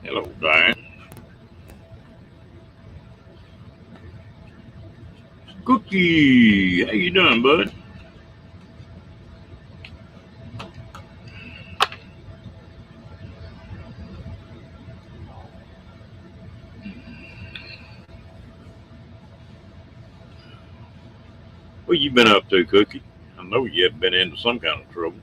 Hello, Diane. Cookie, how you doing, bud? What you been up to, Cookie? I know you have been into some kind of trouble.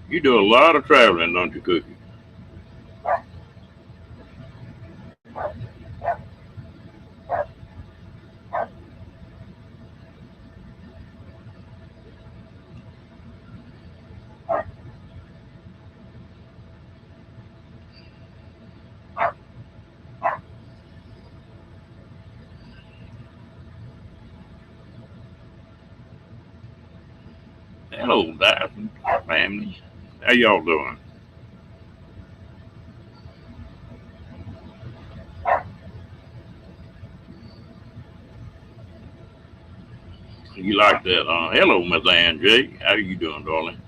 You do a lot of traveling, don't you, Cookie? Hello, Dyson family. How y'all doing? You like that? Hello, Miss Ann J. How you doing, darling?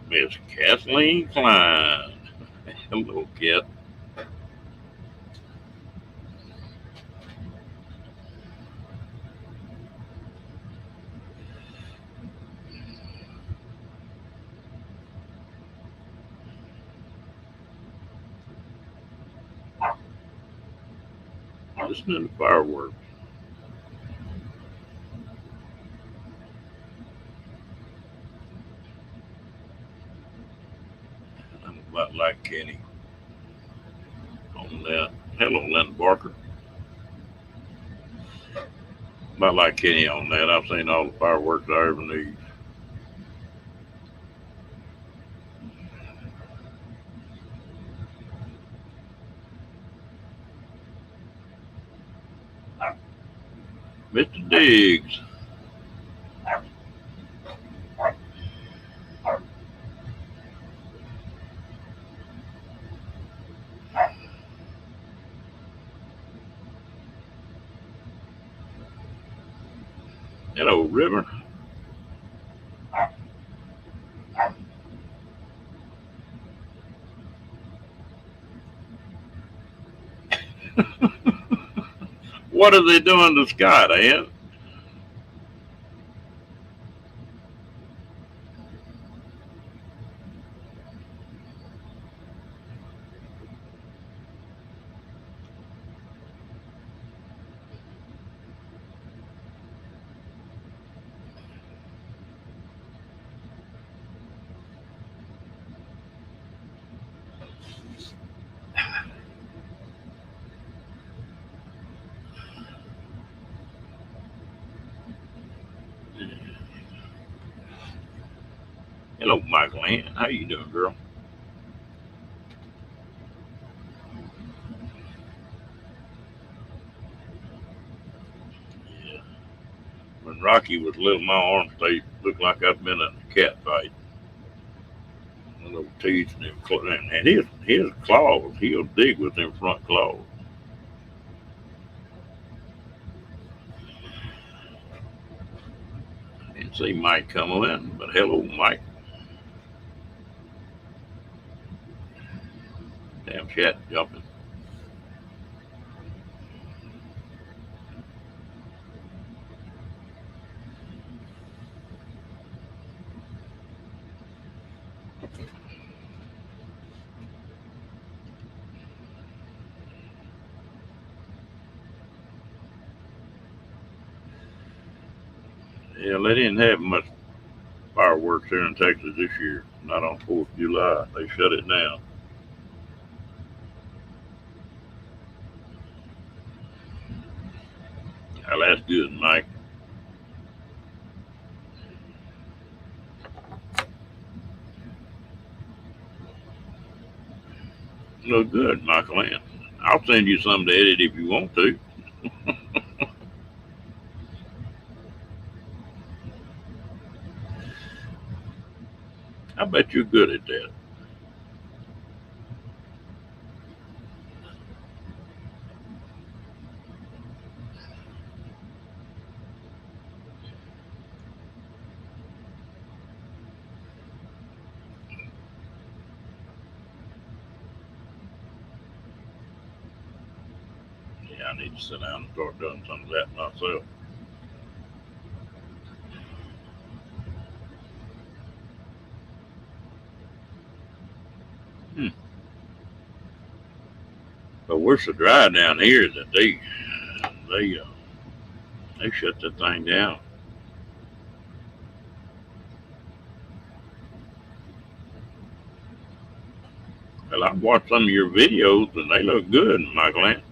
Miss Kathleen Klein. Hello, Kat. Listening to fireworks. I'm about like Kenny on that. Hello, Linda Barker. About like Kenny on that. I've seen all the fireworks I ever need. Mr. Diggs. Hello, River. What are they doing to Scott, Ed? Hello, Michael Ann. How you doing, girl? Yeah. When Rocky was little, my arms they looked like I'd been in a cat fight. One of those teeth and them and his claws, he'll dig with them front claws. Didn't see Mike come in, but hello, Mike. Damn chat jumping. Yeah, they didn't have much fireworks here in Texas this year. Not on 4th of July. They shut it down. Well, that's good, Mike. Look good, Michael Ann. I'll send you some to edit if you want to. I bet you're good at that. Yeah, I need to sit down and start doing some of that myself. Hmm. But we're so dry down here that they they shut that thing down. Well, I've watched some of your videos and they look good, Michael Ann.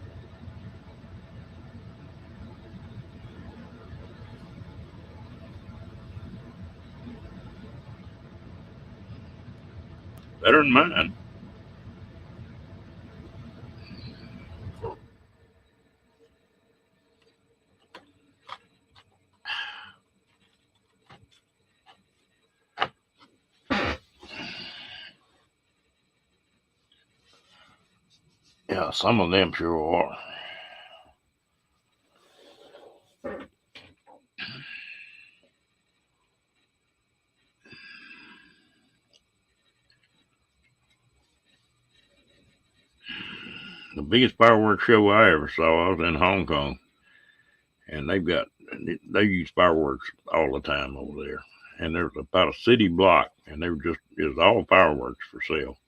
Better than mine. Yeah, some of them sure are. The biggest fireworks show I ever saw, I was in Hong Kong, and they use fireworks all the time over there. And there's about a city block, and they were just it was all fireworks for sale.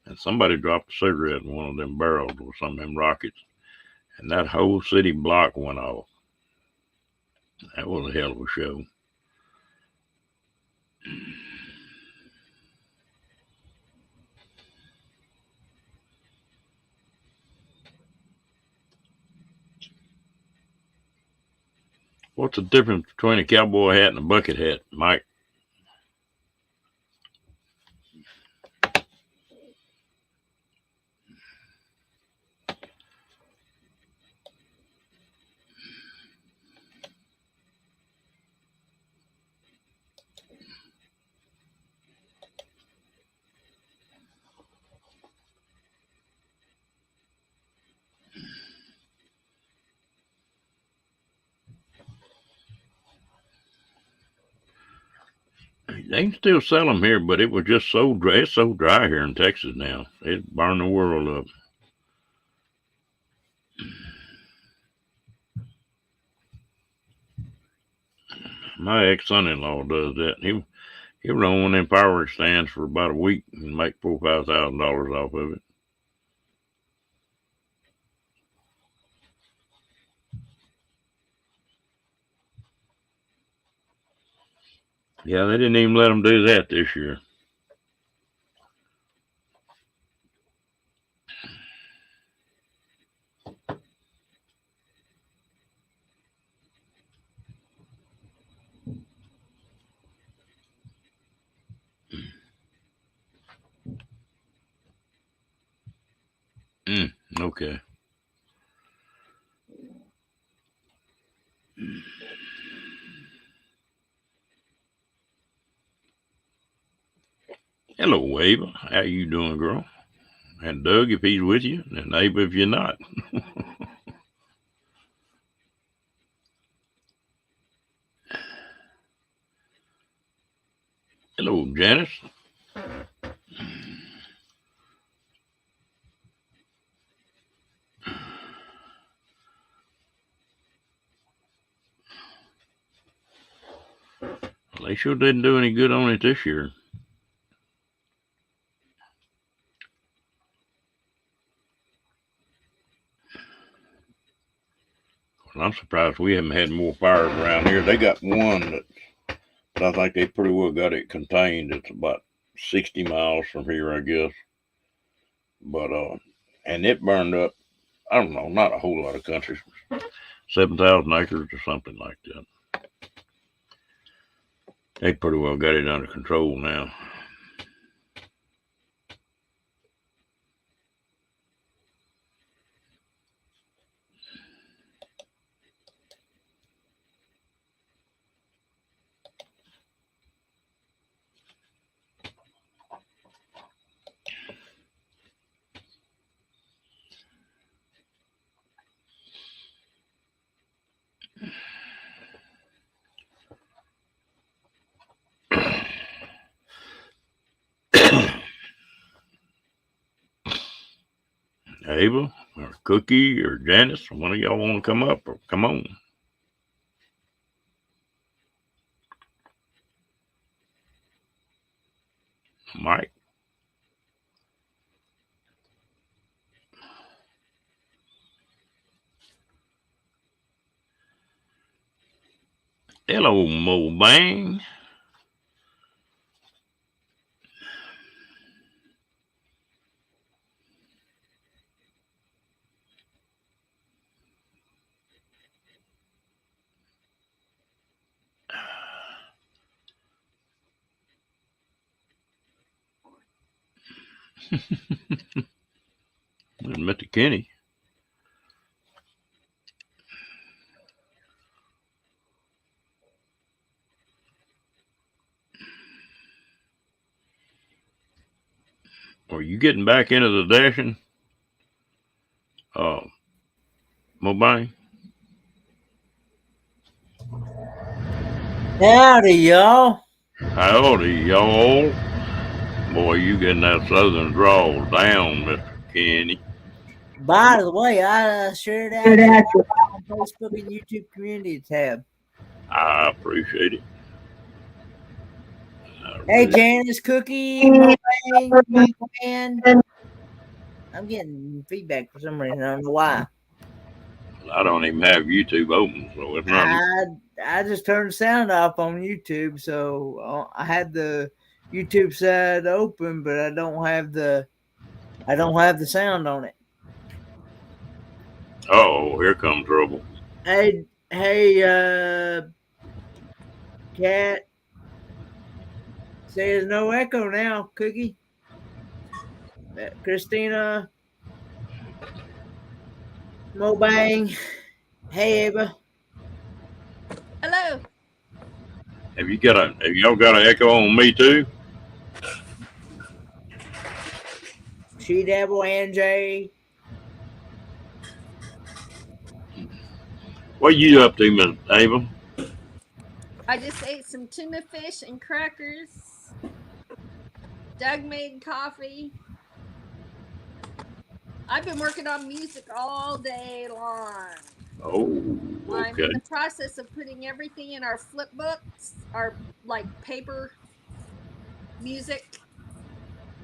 And somebody dropped a cigarette in one of them barrels with some of them rockets, and that whole city block went off. That was a hell of a show. What's the difference between a cowboy hat and a bucket hat, Mike? They can still sell them here, but it was just so dry. It's so dry here in Texas now. It burned the world up. My ex son-in-law does that. He'll run one of them fireworks stands for about a week and make $4,000 or $5,000 off of it. Yeah, they didn't even let them do that this year. Okay. Hello, Ava. How you doing, girl? And Doug, if he's with you, and Ava, if you're not. Hello, Janice. Well, they sure didn't do any good on it this year. Well, I'm surprised we haven't had more fires around here. They got one but I think they pretty well got it contained. It's about 60 miles from here, I guess. But and it burned up. I don't know, not a whole lot of countries, 7,000 acres or something like that. They pretty well got it under control now. Ava or Cookie or Janice, one of y'all want to come up or come on? Mike. Hello, Mo Bang. Mr. Kenny. Are you getting back into the dashing? Mobile? Howdy, y'all. Howdy, y'all. Boy, you getting that southern drawl down, Mr. Kenny. By the way, I shared out on Facebook and YouTube community tab. I appreciate it. Hey, Janice, Cookie, man. I'm getting feedback for some reason. I don't know why. I don't even have YouTube open, so it's not. I just turned the sound off on YouTube, so I had the YouTube side open, but I don't have the sound on it. Oh, here comes trouble. Hey, Cat. Say there's no echo now, Cookie. Christina. Mobang. Hey, Ava. Hello. Have y'all got an echo on me too? She Devil and Jay. What you up to, Miss Ava? I just ate some tuna fish and crackers. Doug made coffee. I've been working on music all day long. Oh, okay. I'm in the process of putting everything in our flip books, our like paper music,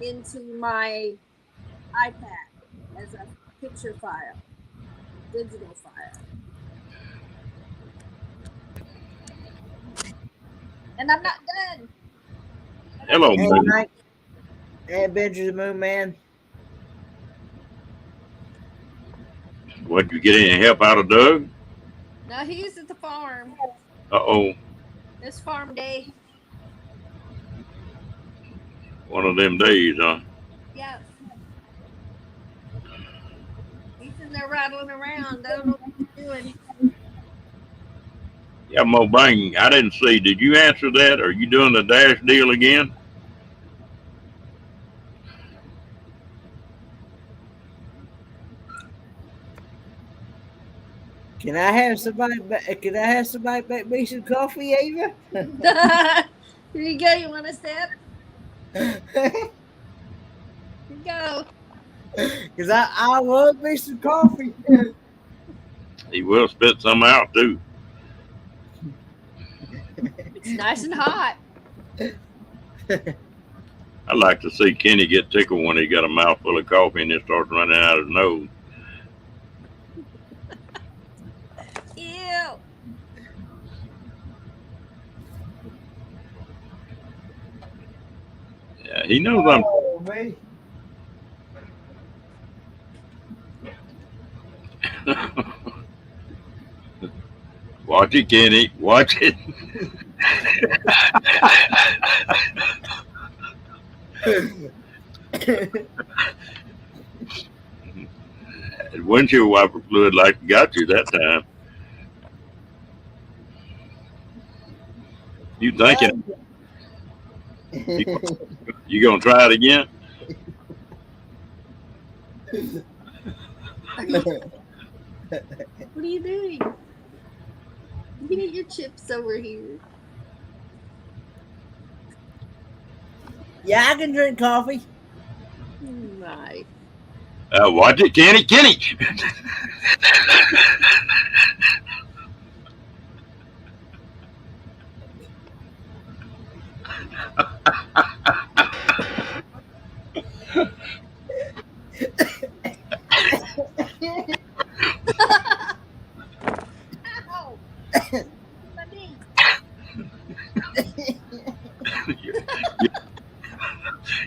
into my iPad as a picture file, digital file. And I'm not done. Hello, Hey, Moon. Mike. Hey, Benji the Moon Man. What, you get any help out of Doug? No, he's at the farm. Uh-oh. It's farm day. One of them days, huh? Yep. He's in there rattling around. I don't know what he's doing. Yeah, Mo Bang, I didn't see. Did you answer that? Are you doing the dash deal again? Can I have somebody make me some coffee, Ava? Here you go. You want a sip? Here you go. Because I love me some coffee. He will spit some out too. It's nice and hot. I like to see Kenny get tickled when he got a mouthful of coffee and it starts running out of his nose. Ew. Yeah, he knows I'm. Oh, man. Watch it, Kenny. Watch it. Windshield wiper fluid like got you that time. You thinking you gonna try it again? What are you doing? You can eat your chips over here. Yeah, I can drink coffee. Right. Watch it, Kenny. Kenny. Ow! My knee.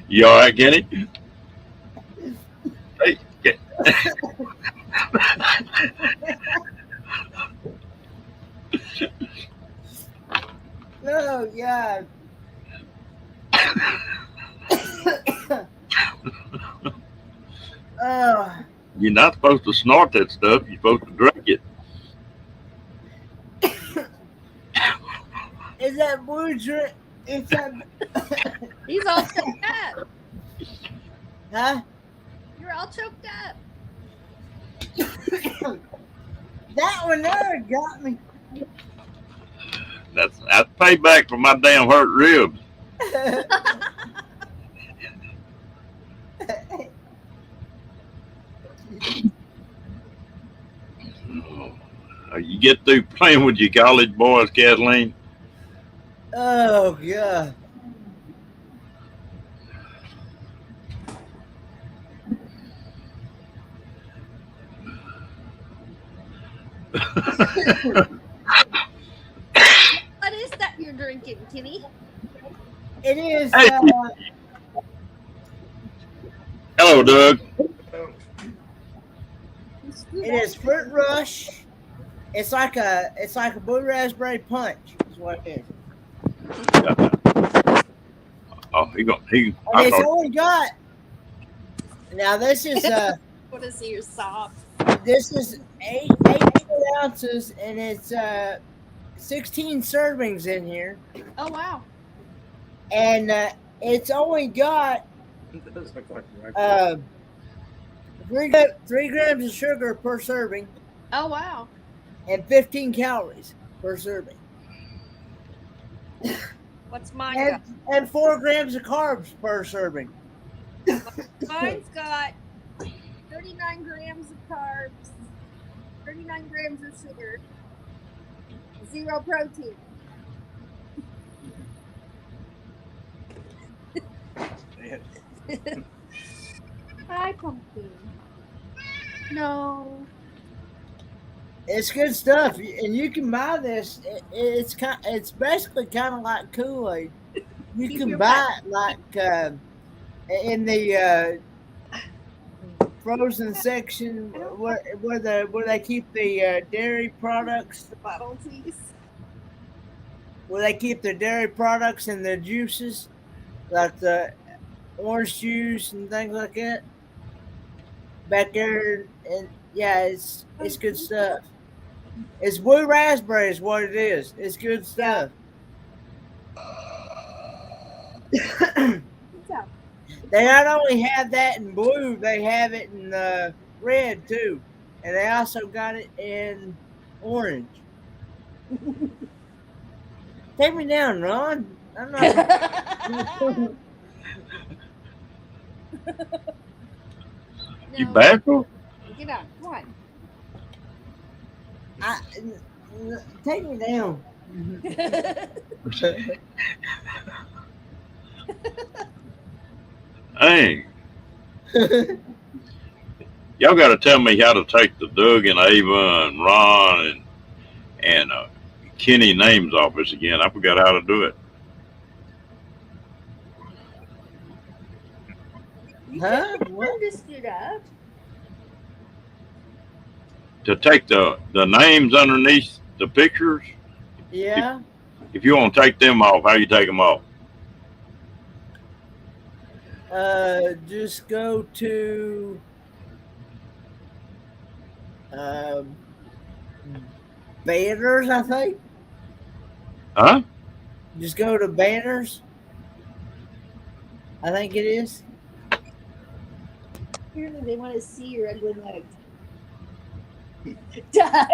You all right, Kenny? Hey, Oh God. Oh, you're not supposed to snort that stuff. You're supposed to drink it. is that blue drink? Is that He's all choked up. huh? You're all choked up. That one there got me. That's payback for my damn hurt ribs. You get through playing with your college boys, Kathleen? Oh God. What is that you're drinking, Kenny? It is. Hey. Hello, Doug. It is Fruit Rush. It's like a blue raspberry punch. Is what it is. Oh, he. And it's only got. Now this is What is your sob? this is 8 ounces, and it's 16 servings in here, Oh wow. and it's only got It does look like a rifle. 3 grams of sugar per serving Oh wow. and 15 calories per serving, What's mine and, got? and 4 grams of carbs per serving. Mine's got 39 grams of carbs, 39 grams of sugar, 0 protein. Hi, pumpkin. No. It's good stuff, and you can buy this. It's basically kind of like Kool-Aid. You Keep can your buy it like in the frozen section where they keep the dairy products, The bottle teas. where they keep the dairy products and the juices, like the orange juice and things like that. Back there, and yeah, it's good stuff. It's blue raspberry is what it is. It's good stuff. What's up? They not only have that in blue, they have it in red too, and they also got it in orange. Take me down, Ron. I'm not. You No, baffled? get up. Come on. Take me down. Hey, y'all got to tell me how to take the Doug and Ava and Ron and Kenny names off us again. I forgot how to do it. Huh? What just stood up? To take the names underneath the pictures, Yeah. if you want to take them off, how you take them off? Just go to banners, I think. Huh? Just go to banners. I think it is. Apparently they want to see your ugly legs. Doug.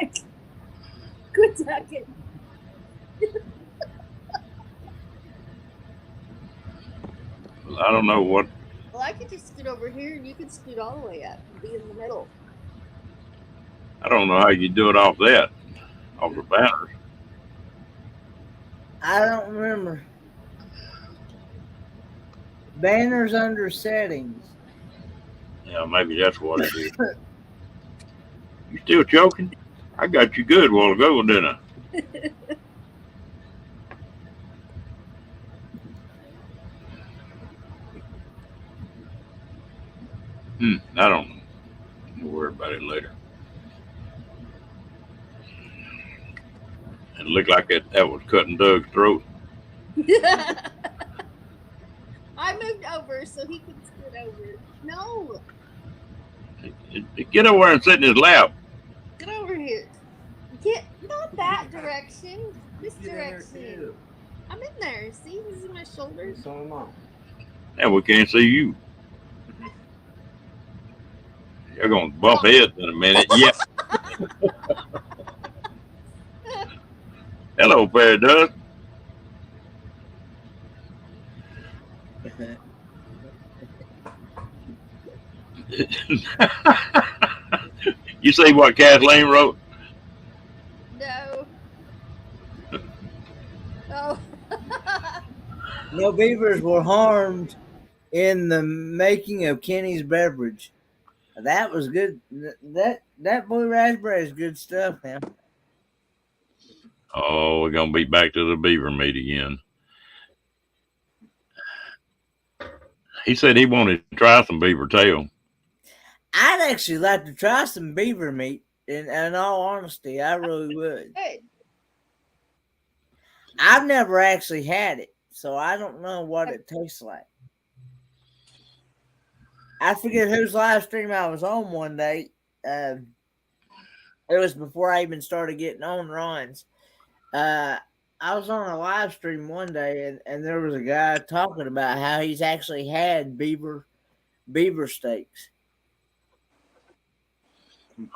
Quit talking. I don't know what. Well, I could just scoot over here and you could scoot all the way up and be in the middle. I don't know how you do it off that, off the banners. I don't remember. Banners under settings. Yeah, maybe that's what it is. You still choking? I got you good a while ago, didn't I? I don't know. We'll worry about it later. It looked like that was cutting Doug's throat. I moved over so he can scoot over. No, Get over there and sit in his lap. get over here. Get not that direction. This direction. I'm in there. See, this is my shoulders. So am I. And we can't see you. You're going to bump heads in a minute. Yeah. Hello, Perry Doug. You see what Kathleen wrote? No. Oh. No beavers were harmed in the making of Kenny's beverage. That was good. That blue raspberry is good stuff, man. Oh, we're going to be back to the beaver meat again. He said he wanted to try some beaver tail. I'd actually like to try some beaver meat. In all honesty, I really would. Good. I've never actually had it, so I don't know what it tastes like. I forget whose live stream I was on one day. It was before I even started getting on Ron's. I was on a live stream one day, and there was a guy talking about how he's actually had beaver steaks.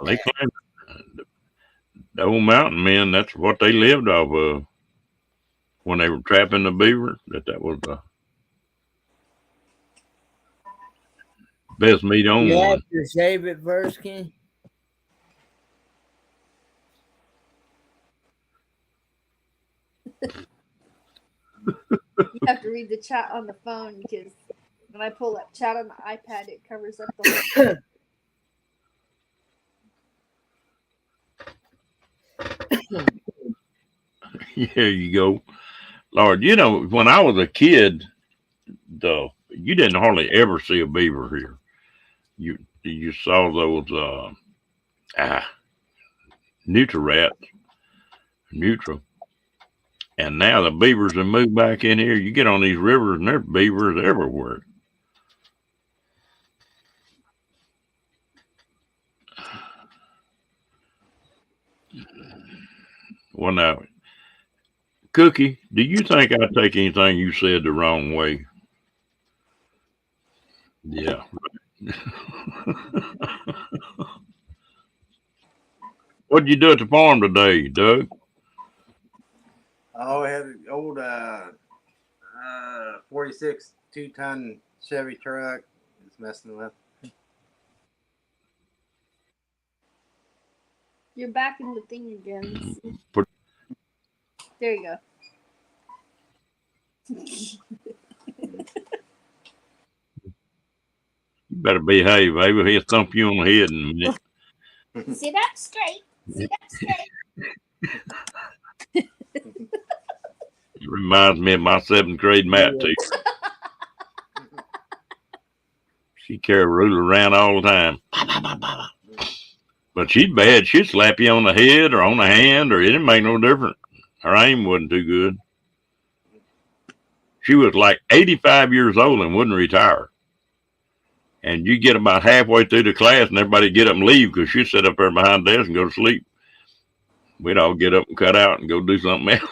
They claim the old mountain men, that's what they lived off of when they were trapping the beaver, that was the best meat on You one. have to shave it first, Ken? You have to read the chat on the phone because when I pull up chat on the iPad, it covers up the whole. Here you go. Lord, you know, when I was a kid, you didn't hardly ever see a beaver here. You saw those Nutri-Rats, and now the beavers have moved back in here. You get on these rivers and there's beavers everywhere. Well, now, Cookie, do you think I take anything you said the wrong way? Yeah. What'd you do at the farm today, Doug? Oh, I had an old 46 2-ton Chevy truck. It's messing with. You're back in the thing again. There you go. You better behave, baby. He'll thump you on the head in a minute. Sit up straight. Sit up straight. It reminds me of my 7th grade math teacher. She carried a ruler around all the time. But she's bad. She'd slap you on the head or on the hand, or it didn't make no difference. Her aim wasn't too good. She was like 85 years old and wouldn't retire. And you get about halfway through the class and everybody get up and leave because she'd sit up there behind the desk and go to sleep. We'd all get up and cut out and go do something else.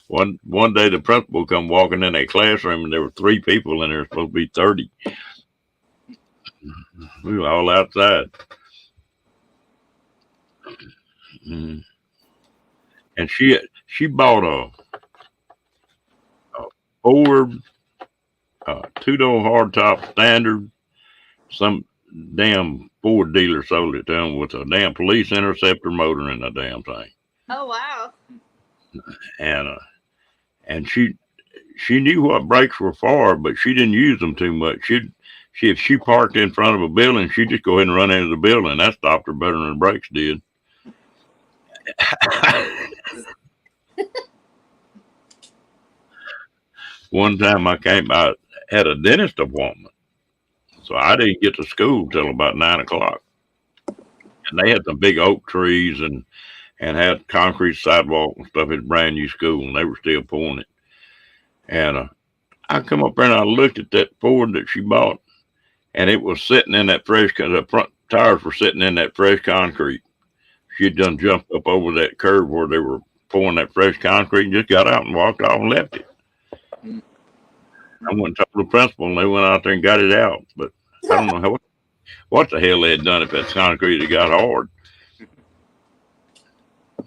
One day the principal come walking in that classroom and there were 3 people and there was supposed to be 30. We were all outside. Mm. And she bought a Ford 2-door hardtop standard. Some damn Ford dealer sold it to him with a damn police interceptor motor in the damn thing. Oh wow. And she knew what brakes were for, but she didn't use them too much. If she parked in front of a building, she'd just go ahead and run into the building. That stopped her better than the brakes did. One time I had a dentist appointment, so I didn't get to school till about 9 o'clock. And they had some big oak trees and had concrete sidewalk and stuff. It's a brand new school, and they were still pouring it. And I come up there and I looked at that Ford that she bought, and it was sitting in that the front tires were sitting in that fresh concrete. She'd done jumped up over that curb where they were pouring that fresh concrete and just got out and walked off and left it. I went and told the principal, and they went out there and got it out. But I don't know what the hell they had done if that concrete had got hard.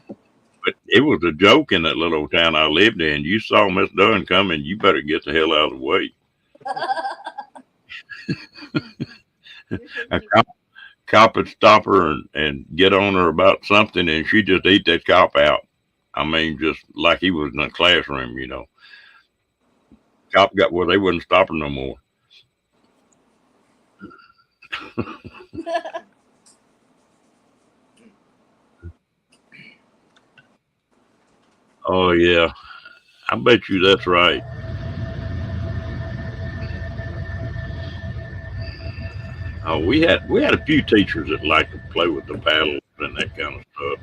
But it was a joke in that little town I lived in. You saw Miss Dunn coming, you better get the hell out of the way. A cop would stop her and get on her about something, and she'd just eat that cop out. I mean, just like he was in a classroom, you know. Cop got where they wouldn't stop her no more. Oh yeah, I bet you that's right. Oh, we had a few teachers that liked to play with the paddles and that kind of stuff.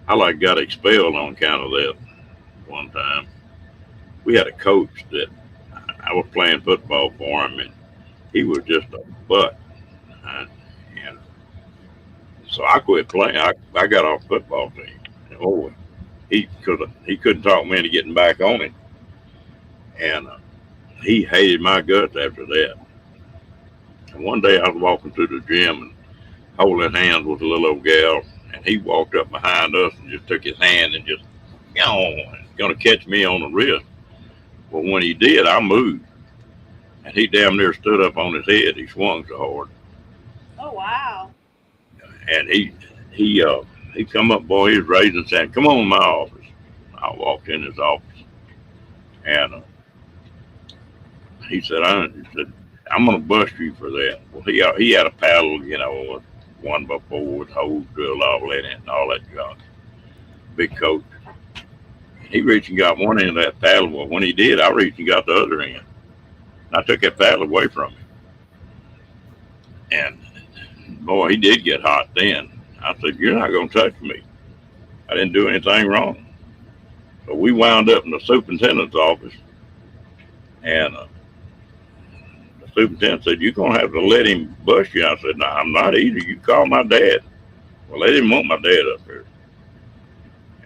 I got expelled on account of that one time. We had a coach that I was playing football for him, and he was just a butt. And so I quit playing. I got off the football team. Oh, he couldn't talk me into getting back on it, and he hated my guts after that. And one day I was walking through the gym and holding hands with a little old gal, and he walked up behind us and just took his hand and just, gonna catch me on the wrist. Well, when he did, I moved, and he damn near stood up on his head. He swung so hard. Oh wow. And he come up, boy, he was raising his hand, come on in my office. I walked in his office, and he said, I'm going to bust you for that. Well, he had a paddle, with 1x4 with hose drilled all in it and all that junk. Big coach. He reached and got one end of that paddle. Well, when he did, I reached and got the other end. I took that paddle away from him. And, boy, he did get hot then. I said, you're not going to touch me. I didn't do anything wrong. So we wound up in the superintendent's office. And the superintendent said, you're going to have to let him bust you. I said, no, I'm not either. You call my dad. Well, they didn't want my dad up here.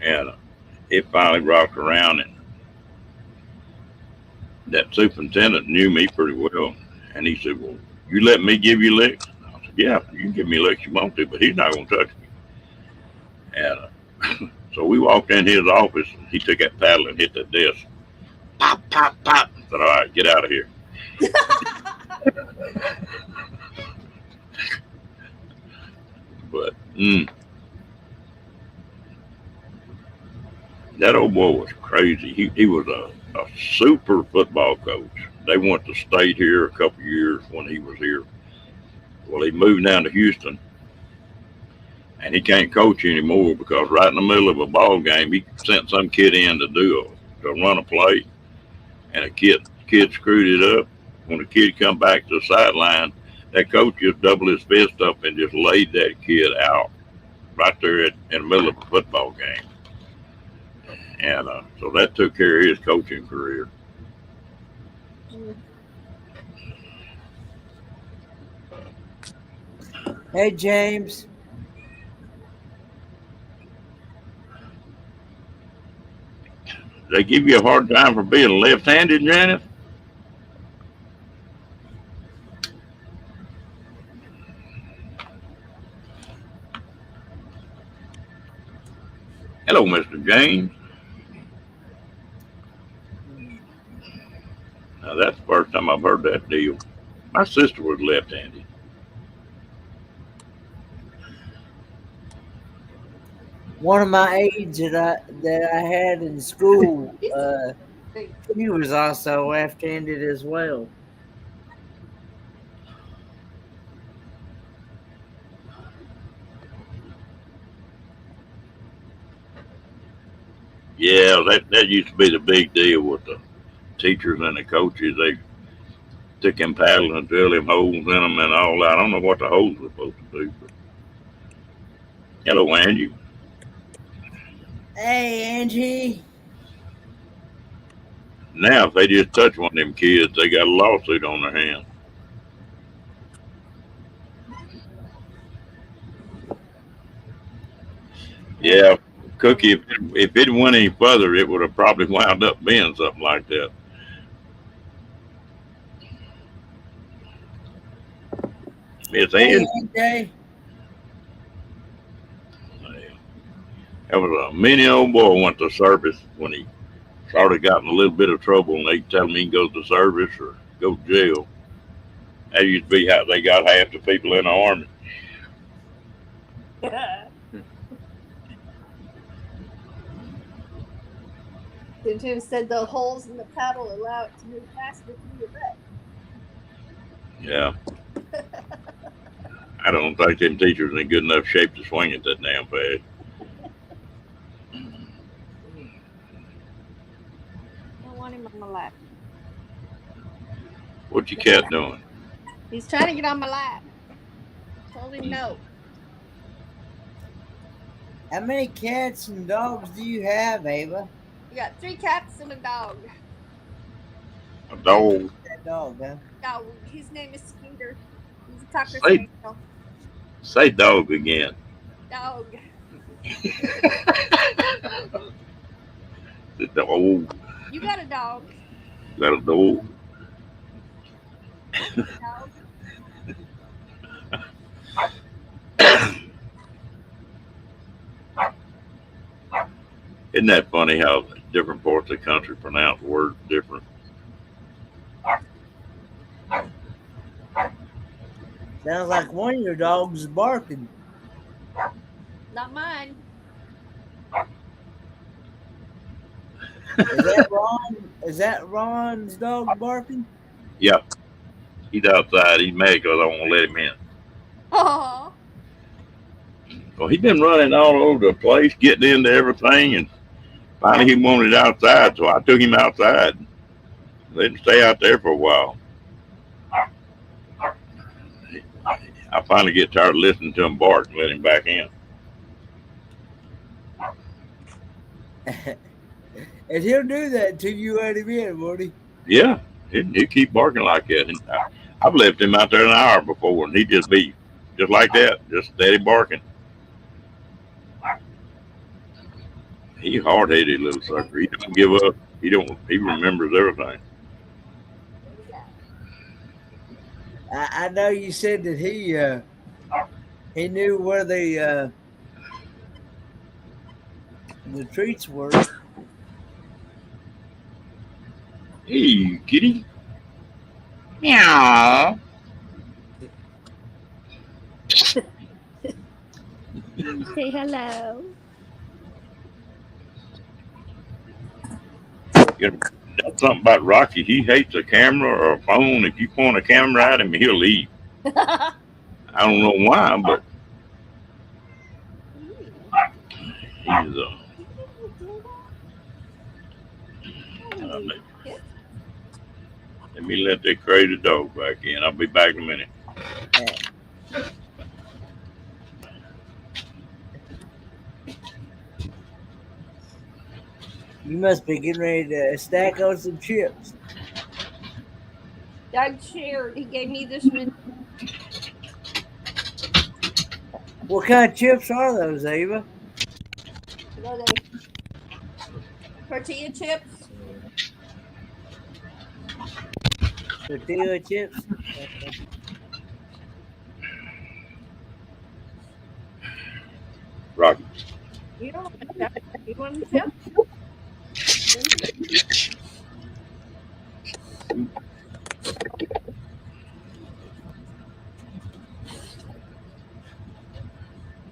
And it finally rocked around, and that superintendent knew me pretty well. And he said, well, you let me give you licks? I said, yeah, you can give me licks you want to, but he's not going to touch me. And so we walked in his office, and he took that paddle and hit the desk. Pop, pop, pop. I said, all right, get out of here. But that old boy was crazy. He was a super football coach. They went to state here a couple years when he was here. Well, he moved down to Houston, and he can't coach anymore because right in the middle of a ball game, he sent some kid in to run a play, and a kid screwed it up, when the kid come back to the sideline, that coach just doubled his fist up and just laid that kid out right there in the middle of a football game. And so that took care of his coaching career. Hey, James. They give you a hard time for being left-handed, Janice? Hello, Mr. James. Now, that's the first time I've heard that deal. My sister was left-handed. One of my aides that I had in school, he was also left-handed as well. Yeah, that used to be the big deal with the teachers and the coaches. They took him paddling and drilled him holes in them and all that. I don't know what the holes were supposed to do. But... Hello, Angie. Hey, Angie. Now, if they just touch one of them kids, they got a lawsuit on their hands. Yeah, Cookie, if it went any further, it would have probably wound up being something like that. It's Angie. Hey, That was a mean old boy went to service when he started getting a little bit of trouble, and they tell him he can go to service or go to jail. That used to be how they got half the people in the army. Jim said the holes in the paddle allow it to move faster through your butt. Yeah. I don't think them teachers are in good enough shape to swing it that damn fast. I want him on my lap. What your cat doing? He's trying to get on my lap. Told him no. how many cats and dogs do you have, Ava? We got 3 cats and a dog. A dog. That dog, huh? Dog. His name is Scooter. He's a cocker Say- spaniel. Say dog again. Dog. The dog. You got a dog. Got a dog. Dog. Isn't that funny how different parts of the country pronounce words different? Sounds like one of your dogs is barking. Not mine. Is that Ron? Is that Ron's dog barking? Yep. He's outside. He's mad because I won't let him in. Oh. Well, he's been running all over the place, getting into everything, and finally he wanted outside, so I took him outside. Let him stay out there for a while. I finally get tired of listening to him bark and let him back in. And he'll do that until you let him in, won't he? Yeah, he'll keep barking like that. And I've left him out there an hour before, and he'd just be just like that, just steady barking. He's hard-headed little sucker. He don't give up. He remembers everything. I know you said that he knew where the treats were. Hey, kitty. Meow. Say hello. You know, that's something about Rocky. He hates a camera or a phone. If you point a camera at him, he'll leave. I don't know why, but he's Let me let that crazy dog back in. I'll be back in a minute. You must be getting ready to stack on some chips. Doug shared. He gave me this many. What kind of chips are those, Ava? What are they? Tortilla chips. Tortilla chips? Okay. Rocky. You don't want that. You want chips?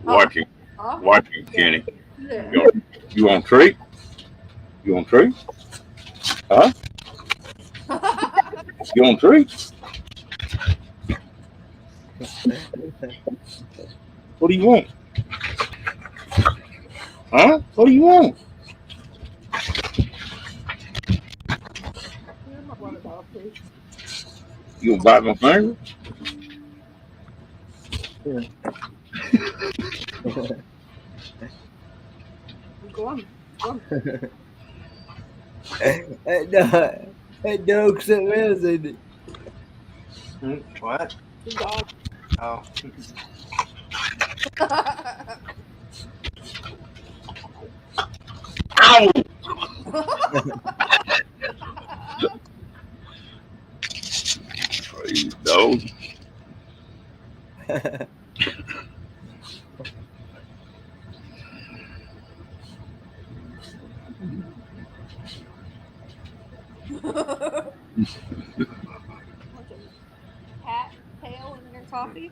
Watching, Oh. watching, Kenny. Yeah. You want a treat? You want a treat? Huh? You want a treat? What do you want? Huh? What do you want? Here's my water bottle, please. You gonna bite my finger? Go on. That dog something else in it. What? The dog. Oh. Ow! Crazy dog. Cat tail in your coffee?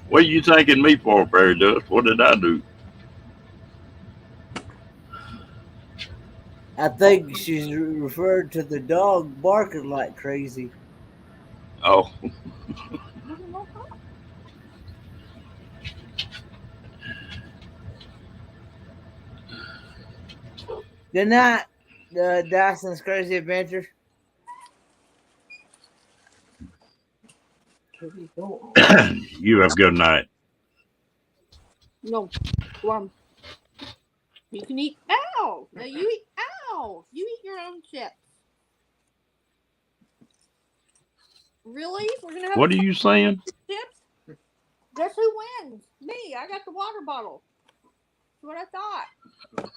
What are you thanking me for, Fairy Dust? What did I do? I think she's referred to the dog barking like crazy. Oh, Good night, Dyson's Crazy Adventure. you have a good night. No. Go on. You can eat. Ow! No, you eat. Ow! You eat your own chips. Really? We're gonna have What are you saying? chips? Guess who wins? Me. I got the water bottle. That's what I thought.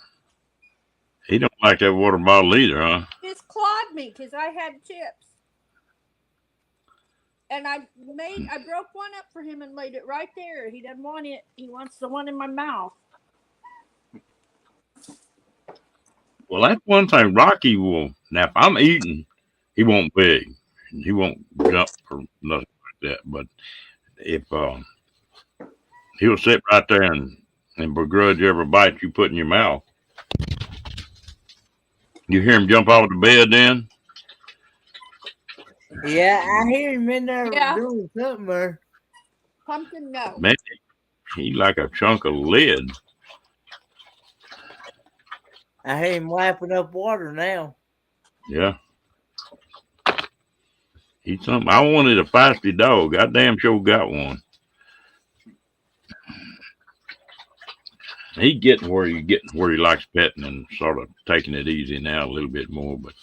He don't like that water bottle either, huh? Just clawed me because I had chips. And I broke one up for him and laid it right there. He doesn't want it. He wants the one in my mouth. Well, that's one thing. Rocky will. Now, if I'm eating, he won't beg. He won't jump or nothing like that. But if he'll sit right there and begrudge every bite you put in your mouth. You hear him jump off the bed then? Yeah, I hear him in there Yeah. doing something there. Pumpkin, no. Man, he like a chunk of lead. I hear him lapping up water now. Yeah. He's something. I wanted a feisty dog. I damn sure got one. He getting where he likes petting and sort of taking it easy now a little bit more, but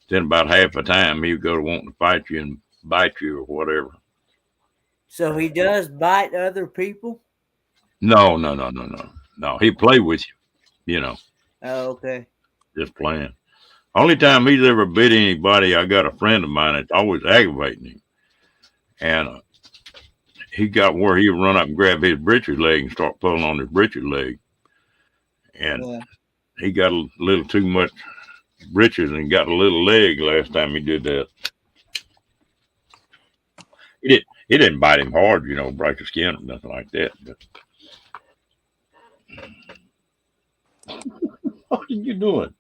then about half the time he'll go to wanting to fight you and bite you or whatever. So he does bite other people? No. He play with you, Oh, okay. just playing. Only time he's ever bit anybody, I got a friend of mine that's always aggravating him. And he got where he'd run up and grab his breeches leg and start pulling on his breeches leg. And he got a little too much breeches and got a little leg last time he did that. It didn't bite him hard, break his skin or nothing like that. But what are you doing?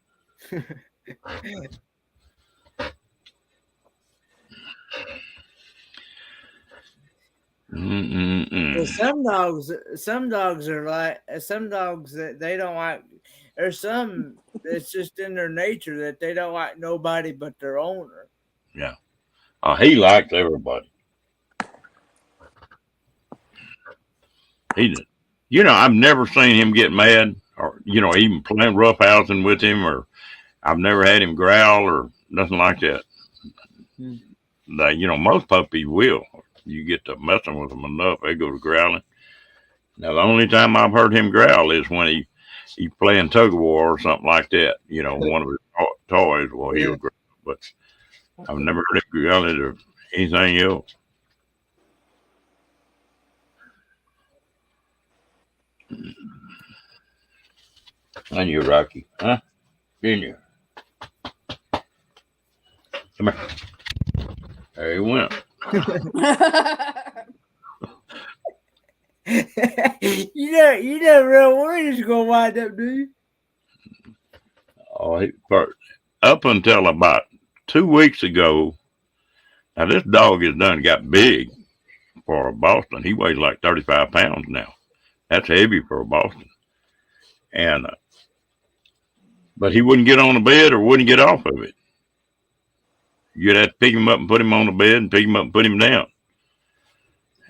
Well, some dogs are like some dogs that they don't like there's some that's just in their nature that they don't like nobody but their owner. Yeah. He likes everybody. He did. I've never seen him get mad or, even playing roughhousing with him, or I've never had him growl or nothing like that. Hmm. Most puppies will. You get to messing with them enough, they go to growling. Now, the only time I've heard him growl is when he's playing tug of war or something like that. One of his toys, well, he'll growl. But I've never heard him growl or anything else. And you, Rocky, huh? Junior. Come here. There he went. You never know where he's gonna wind up, do you? Oh, up until about 2 weeks ago. Now this dog has got big for a Boston. He weighs like 35 pounds now. That's heavy for a Boston. And but he wouldn't get on the bed or wouldn't get off of it. You'd have to pick him up and put him on the bed and pick him up and put him down.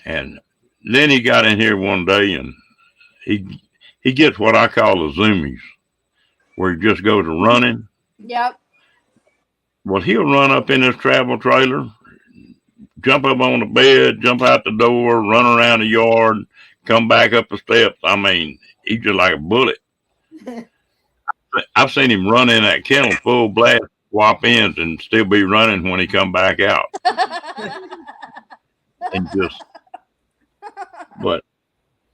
And then he got in here one day and he gets what I call the zoomies, where he just goes to running. Yep. Well, he'll run up in his travel trailer, jump up on the bed, jump out the door, run around the yard, come back up the steps. I mean, he's just like a bullet. I've seen him run in that kennel full blast, swap ends, and still be running when he come back out. And but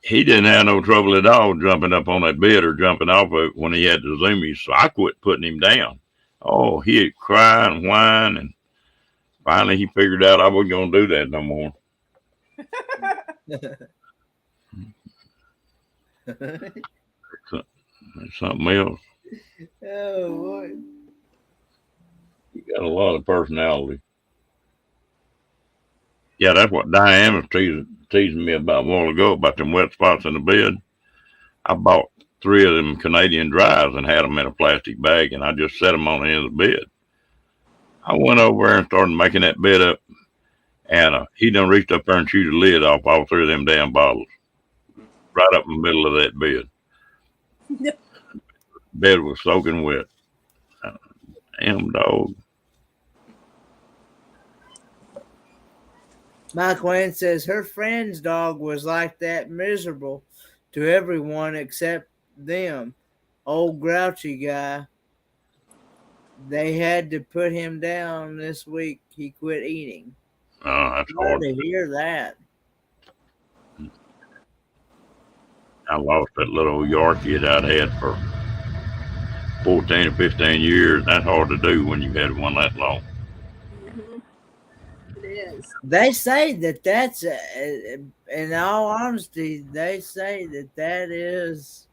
he didn't have no trouble at all jumping up on that bed or jumping off of it when he had the zoomies. So I quit putting him down. Oh, he'd cry and whine, and finally he figured out I wasn't going to do that no more. That's something else. Oh boy. You got a lot of personality. Yeah, that's what Diane was teasing me about a while ago, about them wet spots in the bed. I bought 3 of them Canadian Dries and had them in a plastic bag, and I just set them on the end of the bed. I went over there and started making that bed up, and he done reached up there and chewed the lid off all 3 of them damn bottles, right up in the middle of that bed. Bed was soaking wet. Damn dog. Mike Wayne says her friend's dog was like that, miserable to everyone except them. Old grouchy guy. They had to put him down this week. He quit eating. Oh, that's Hard hard to hear that. I lost that little Yorkie that I'd had for 14 or 15 years. That's hard to do when you've had one that long. Mm-hmm. It is. They say that's, in all honesty, they say that is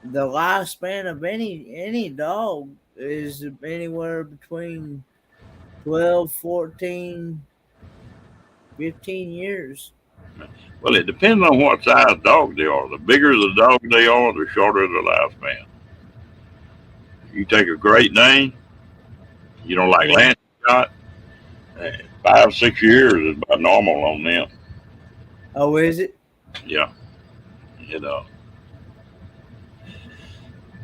the lifespan of any dog is anywhere between 12, 14, 15 years. Well, it depends on what size dog they are. The bigger the dog they are, the shorter the lifespan. You take a Great Dane, like Lance Scott, 5, 6 years is about normal on them. Oh, is it? Yeah.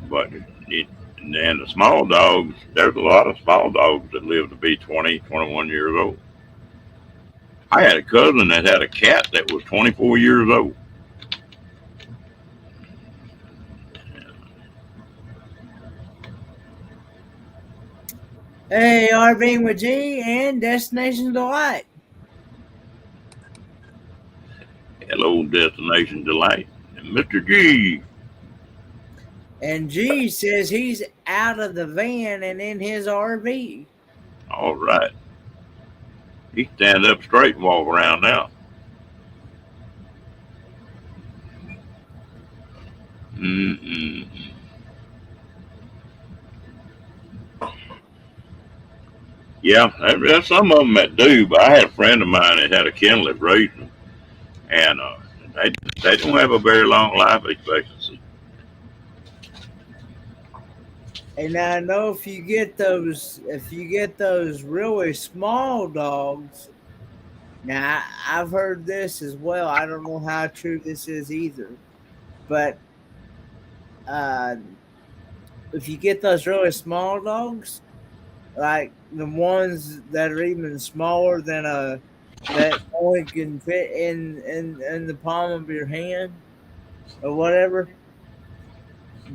But and the small dogs, there's a lot of small dogs that live to be 20, 21 years old. I had a cousin that had a cat that was 24 years old. Hey, RVing with G and Destination Delight. Hello, Destination Delight. And Mr. G. And G says he's out of the van and in his RV. All right. He stand up straight and walk around now. Mm-mm. Yeah, there's some of them that do, but I had a friend of mine that had a kennel that raised them, and they don't have a very long life expectancy. And I know if you get those really small dogs. Now I've heard this as well. I don't know how true this is either, but uh, if you get those really small dogs, like the ones that are even smaller than that only can fit in the palm of your hand or whatever,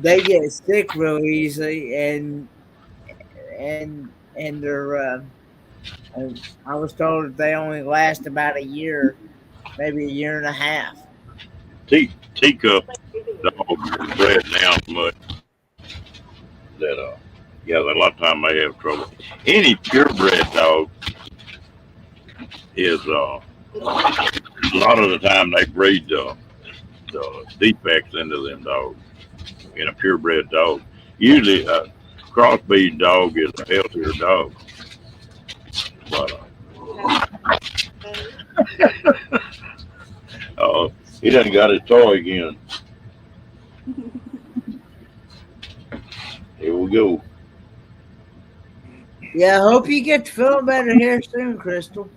they get sick real easily, and they're and I was told that they only last about a year, maybe a year and a half. Teacup dogs are bred down so much that yeah, a lot of time they have trouble. Any purebred dog is a lot of the time they breed the defects into them dogs in a purebred dog. Usually a crossbreed dog is a healthier dog, but he done got his toy again. Here we go. Yeah, I hope you get to feeling better here soon, Crystal.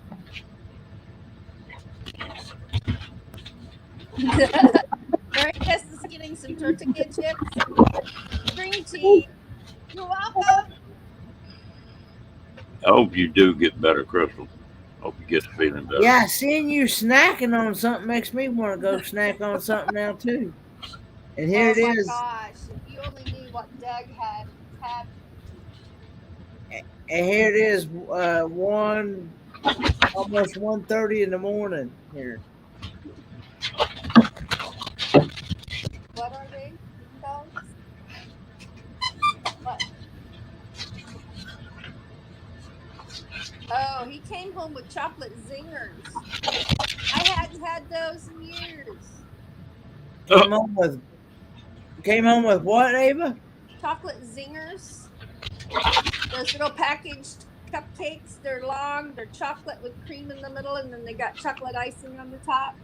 Chris is getting some tortilla chips, green tea. You're welcome. I hope you do get better, Crystal. Hope you get feeling better. Yeah, seeing you snacking on something makes me want to go snack on something now too. And here it is. Oh my gosh! If you only knew what Doug had. And here it is, almost 1:30 in the morning here. What are they? Dogs? What? Oh, he came home with chocolate zingers. I hadn't had those in years. Came home with what, Ava? Chocolate zingers. Those little packaged cupcakes. They're long. They're chocolate with cream in the middle, and then they got chocolate icing on the top.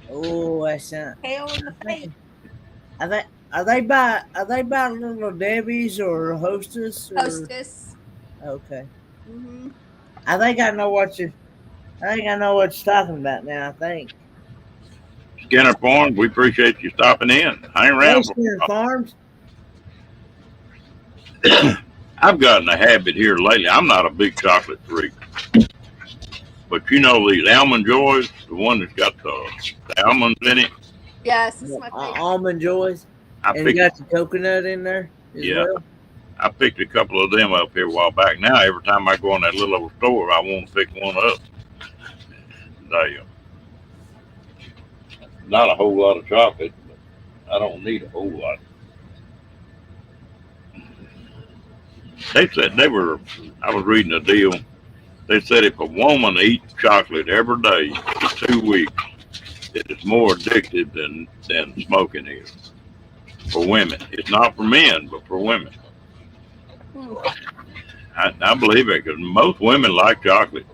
Oh, that's not. Pale in the face. Are they by Little Debbie's or Hostess? Or? Hostess. Okay. Mm-hmm. I think I know what you're talking about now. I think. Skinner Farms, we appreciate you stopping in. Hang around. Hey, Skinner Farms. I've gotten a habit here lately. I'm not a big chocolate freak, but you know these almond joys, the one that's got the almonds in it. Yes, it's my favorite. Almond Joys. And you got the coconut in there as well. I picked a couple of them up here a while back. Now every time I go in that little old store, I want to pick one up. Not a whole lot of chocolate, but I don't need a whole lot. They said I was reading a deal. They said if a woman eats chocolate every day for 2 weeks, it is more addictive than smoking is for women. It's not for men, but for women. I believe it because most women like chocolate.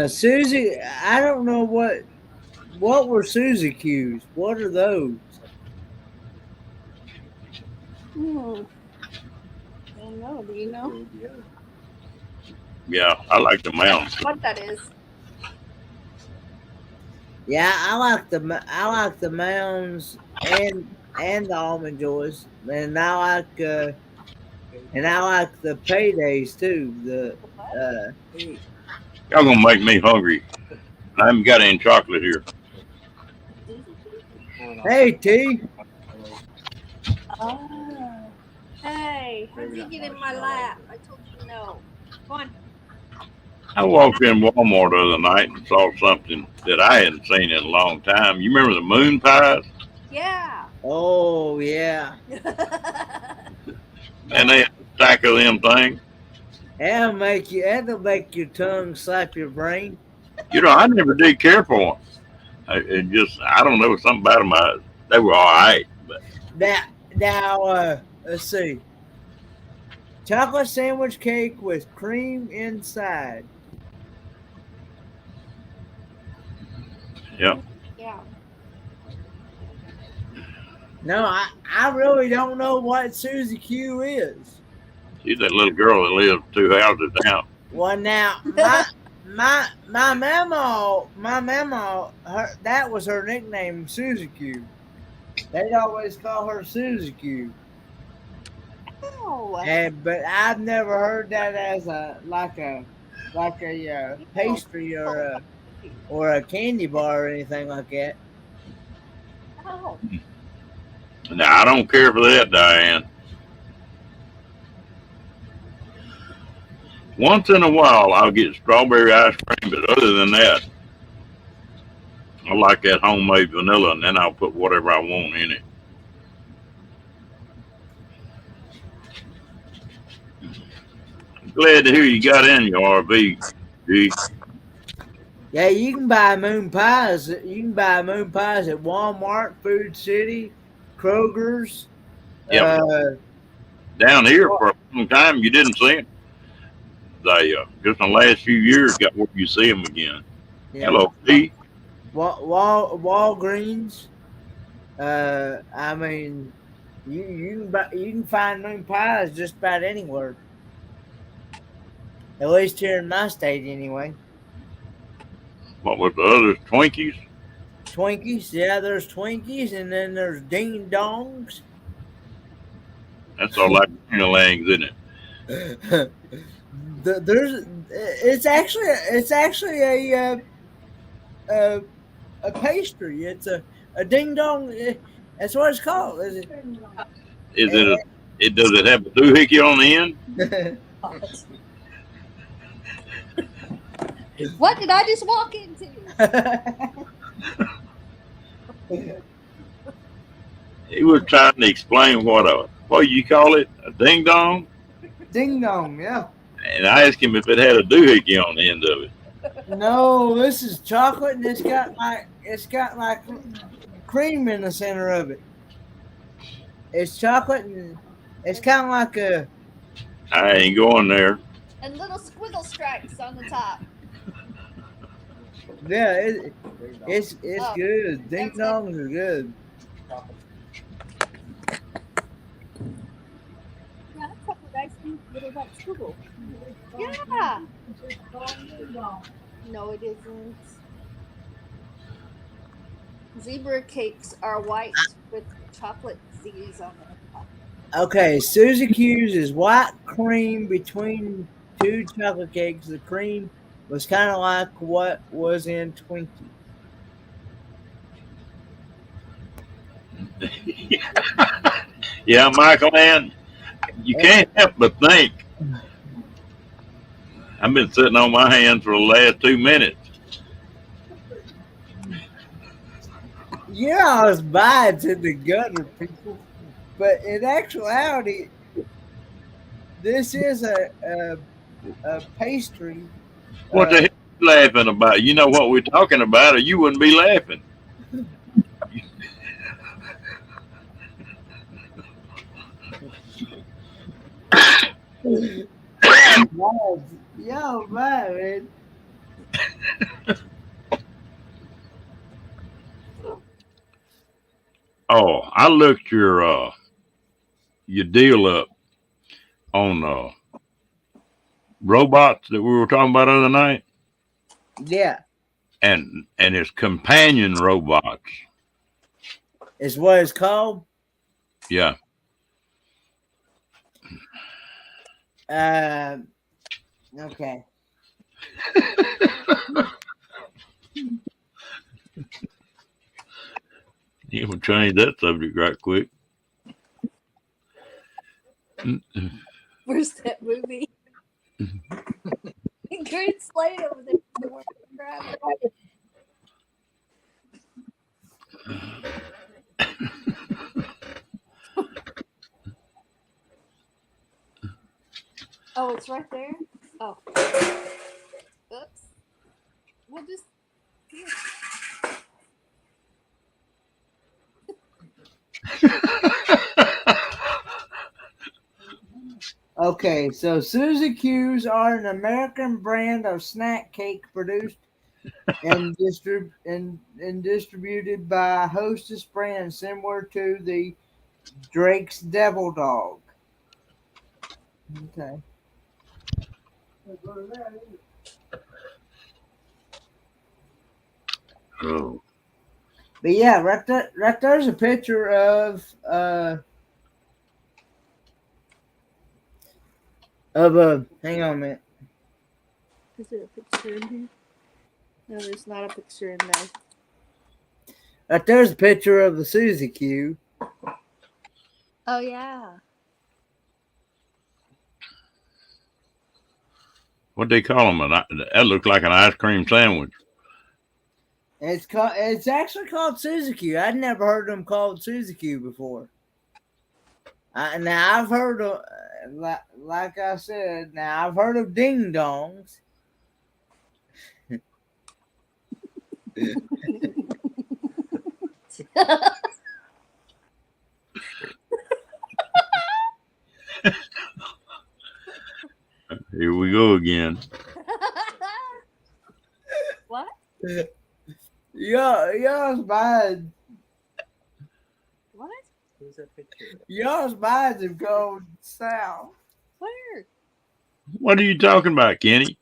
Susie, I don't know what were Susie Q's. What are those? I don't know. Do you know? Yeah, I like the mountains. What that is? Yeah, I like the mounds and the almond joys, and I like the paydays too. Y'all gonna make me hungry. I haven't got any chocolate here. Hey T. Oh. Hey, how'd you get in my lap? I told you no. Go on. I walked in Walmart the other night and saw something that I hadn't seen in a long time. You remember the moon pies? Yeah. Oh yeah. And they had a stack of them things. That'll make your tongue slap your brain. You know, I never did care for them. I don't know, something about them. They were all right, but now, let's see. Chocolate sandwich cake with cream inside. yeah. Yeah. No, I really don't know what Susie Q is. She's that little girl that lives 2 houses down. Well, now my mama, her that was her nickname, Susie Q. They'd always call her Susie Q. Oh, But I've never heard that as a pastry or a candy bar or anything like that. oh. Now, I don't care for that, Diane. Once in a while, I'll get strawberry ice cream, but other than that, I like that homemade vanilla, and then I'll put whatever I want in it. Glad to hear you got in your RV, G. Yeah, you can buy moon pies. You can buy moon pies at Walmart, Food City, Kroger's. Yep. Down here for a long time, you didn't see them. They just in the last few years got where you see them again. Yeah. Hello, Pete. Walgreens. I mean, you can find moon pies just about anywhere. At least here in my state, anyway. What was the others? Twinkies? Twinkies, yeah, there's Twinkies, and then there's Ding Dongs. That's all like langs, isn't it? It's actually a pastry. It's a Ding Dong. That's what it's called. Is it? Does it have a doohickey on the end? What did I just walk into? He was trying to explain what do you call it? A ding dong? Ding Dong, yeah. And I asked him if it had a doohickey on the end of it. No, this is chocolate, and it's got like cream in the center of it. It's chocolate, and it's kind of like a. I ain't going there. And little squiggle stripes on the top. Yeah, it's Oh, good. Ding that's Dongs are good. Yeah, that's chocolate ice cream with a white squiggle. Yeah. No, it isn't. Zebra cakes are white with chocolate Z's on them. Okay, Susie Q's is white cream between two chocolate cakes. The cream was kind of like what was in Twinkie. Yeah, Michael, man, you can't help but think. I've been sitting on my hands for the last 2 minutes. Yeah, I was vibes in the gutter, people. But in actuality, this is a pastry. What the hell are you laughing about? You know what we're talking about, or you wouldn't be laughing. Yo, man. Oh, I looked your deal up on robots that we were talking about the other night, Yeah, and it's companion robots. is what it's called. Yeah. Okay. You can change that subject right quick. Where's that movie? Great Slate over there. Grab it. Oh, it's right there? Oh. Oops. We'll just. Okay, so Susie Q's are an American brand of snack cake produced and distributed by Hostess brand, similar to the Drake's Devil Dog. Okay. Oh, But yeah, right there's a picture of a. Hang on a minute. Is there a picture in here? No, there's not a picture in there. Right there's a picture of the Suzy Q. Oh yeah. what they call them? That looked like an ice cream sandwich. It's actually called Suzy Q. I'd never heard them called Suzy Q before. Now I've heard of, like I said, now I've heard of ding dongs. Here we go again. What? Y'all's bad. What? Who's that picture? Y'all's minds have gone south. Where? What are you talking about, Kenny?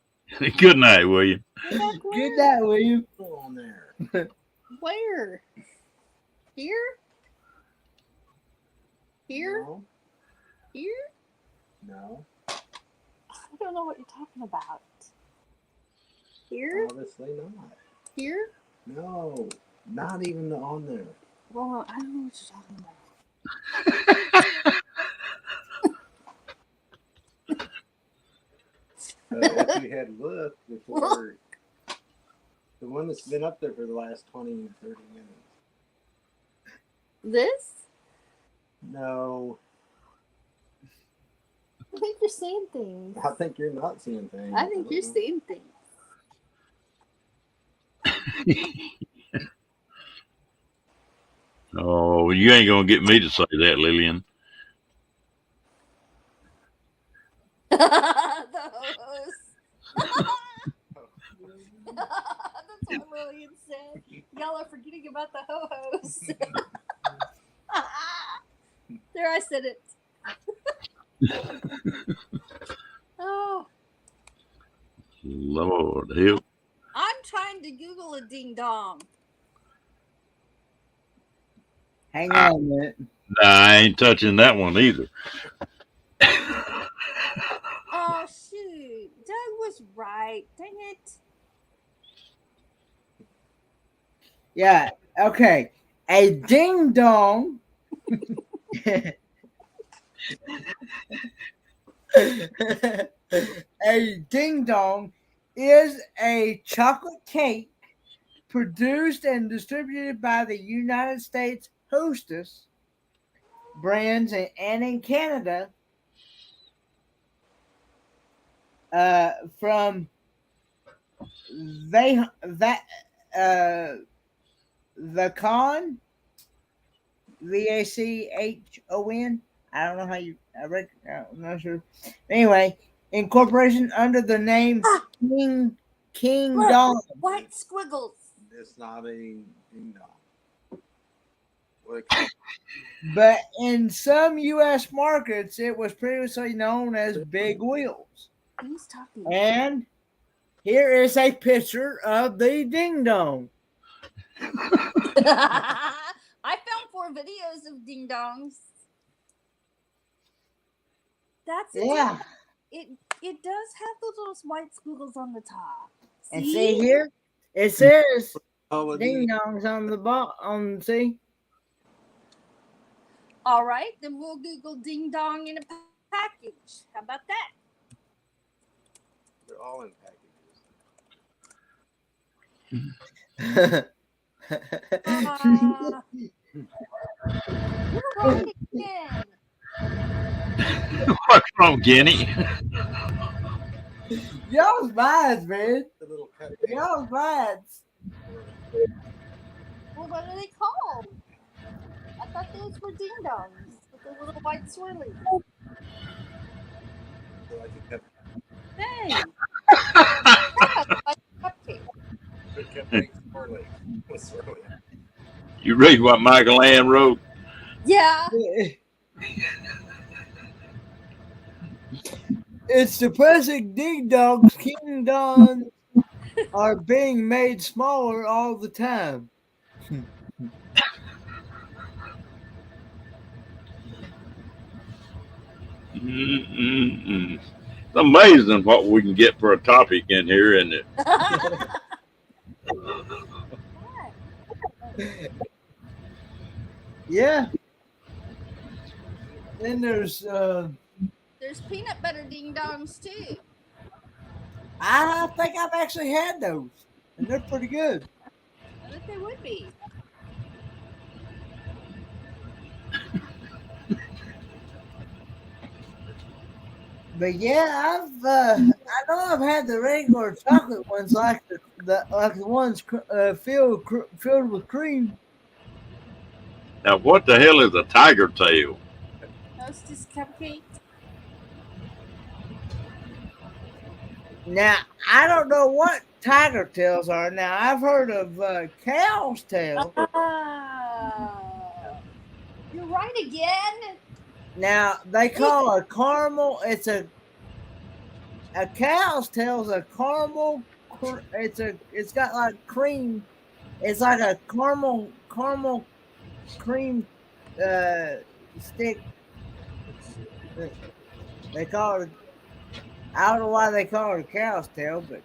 Good night, William. Go back Good where? night, William. Go on there. Where? Here? Here? No. Here? No. I don't know what you're talking about. Here? Obviously not. Here? No. Not even on there. Well, I don't know what you're talking about. If you had looked before, the one that's been up there for the last 20, 30 minutes. This? No. I think you're seeing things. I think you're not seeing things. I think you're seeing things. Oh, you ain't gonna get me to say that, Lillian. The ho-hos. That's what Lillian said. Y'all are forgetting about the ho-hos. There, I said it. Oh, Lord help. I'm trying to Google a ding dong. Hang on a minute. Nah, I ain't touching that one either. Oh shoot, Doug was right. Dang it. Yeah, okay. A ding dong. A ding dong is a chocolate cake produced and distributed by the United States Hostess brands and in Canada from the Vachon, Vachon. I don't know how you. I'm not sure. Anyway, incorporation under the name King Look, Dong. white squiggles. It's not a ding dong. What But in some U.S. markets, it was previously known as Big Wheels. Who's talking? And here is a picture of the ding dong. I found 4 videos of ding dongs. That's it. Yeah. It does have those little white squiggles on the top. And see here, it says ding holiday? dongs on the bottom. See? All right, then we'll Google ding dong in a package. How about that? They're all in packages. You're wrong again. What's wrong, Kenny? Y'all's minds, man. The little cut. Y'all's minds. Well, what are they called? I thought those were ding dongs with the little white swirlies. Like a cup. Hey, like a cupcake. It kept getting swirly. Was swirly. You read what Michael Ann wrote? Yeah. It's depressing. Ding dongs, king dongs are being made smaller all the time. Mm-mm-mm. It's amazing what we can get for a topic in here, isn't it? Yeah. Then there's There's peanut butter ding dongs too. I think I've actually had those, and they're pretty good. I bet they would be. But yeah, I know I've had the regular chocolate ones, like the ones filled with cream. Now, what the hell is a tiger tail? Hostess cupcake. Now I don't know what tiger tails are. Now I've heard of cow's tail. Oh, you're right again. Now they call a caramel. It's a cow's tail's a caramel. It's got like cream. It's like a caramel cream stick. They call it. I don't know why they call it a cow's tail, but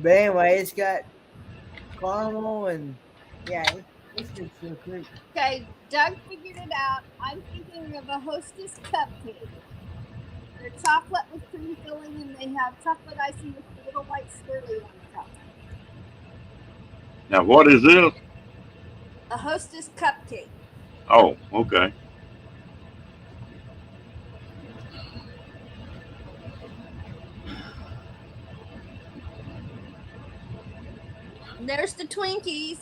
anyway, it's got caramel and yeah, it's just so great. Okay, Doug figured it out. I'm thinking of a Hostess cupcake. They're chocolate with cream filling, and they have chocolate icing with a little white swirly on the top. Now, what is this? A Hostess cupcake. Oh, okay. And there's the Twinkies.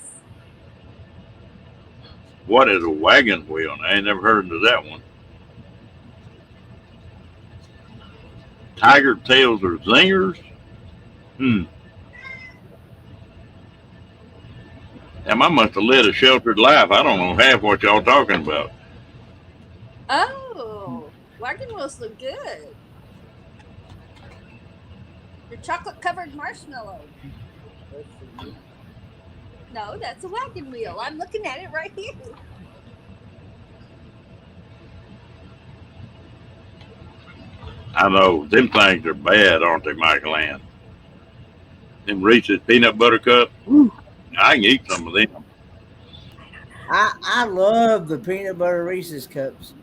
What is a wagon wheel? I ain't never heard of that one. Tiger tails are zingers? Damn, I must have led a sheltered life. I don't know half what y'all talking about. Oh, wagon wheels look good. They're chocolate covered marshmallow. No, that's a wagon wheel. I'm looking at it right here. I know. Them things are bad, aren't they, Michael Ann? Them Reese's peanut butter cup. I can eat some of them. I love the peanut butter Reese's cups.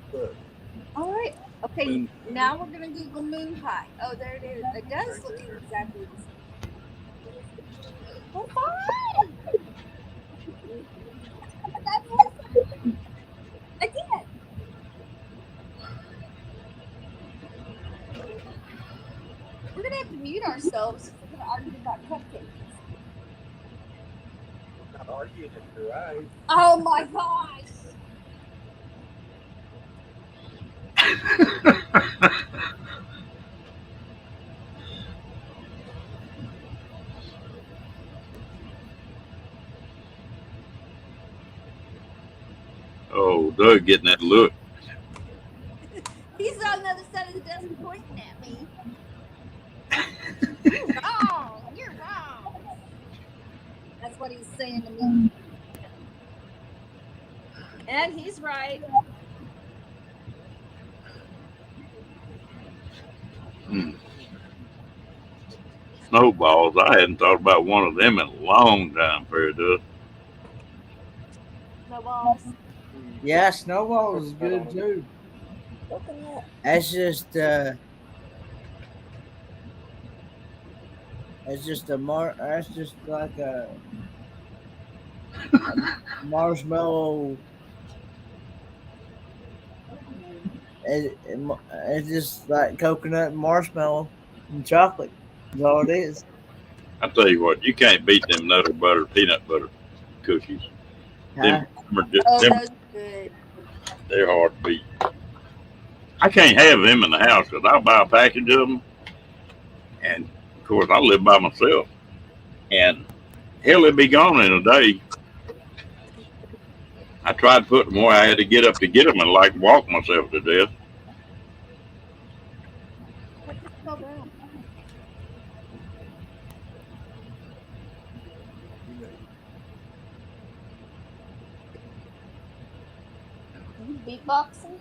All right. Okay, now we're going to Google moon pie. Oh, there it is. It does look exactly the same. Oh, fine. I did. We're going to have to mute ourselves if we're going to argue about cupcakes. Not arguing if you're right. Oh, my gosh. Oh, Doug getting that look. He's on the other side of the desk pointing at me. You're wrong. You're wrong. That's what he's saying to me. And he's right. Snowballs. I hadn't thought about one of them in a long time, Fairy Dust. Snowballs. Yeah, snowball is good too. That's just that's just like a marshmallow. It's just like coconut and marshmallow and chocolate. That's all it is. I tell you what, you can't beat them Nutter Butter peanut butter cookies. Them, Oh, them- that's good. they're hard to beat. I can't have them in the house because I'll buy a package of them, and Of course, I live by myself, and hell, it'd be gone in a day. I tried to put them away. I had to get up to get them and like walk myself to death. What just fell down? Are you beatboxing?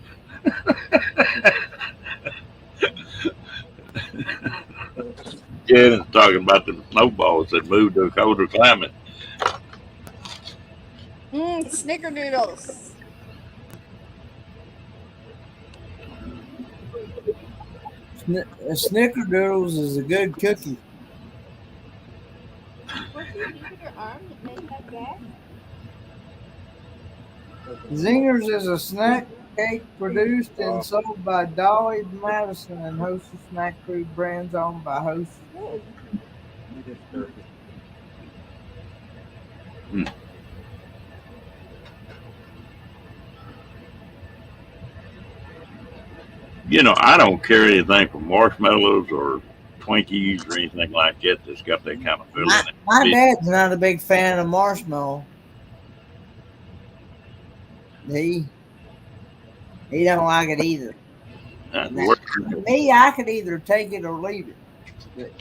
Jennings talking about the snowballs that moved to a colder climate. Snickerdoodles. Snickerdoodles is a good cookie. What did you do to your arm that made that gag? Zingers is a snack cake produced and sold by Dolly Madison and Hostess Snack Food brands owned by Hostess. You know, I don't care anything from marshmallows or Twinkies or anything like that that's got that kind of filling in it. My dad's not a big fan of marshmallow. He don't like it either. Me, I could either take it or leave it.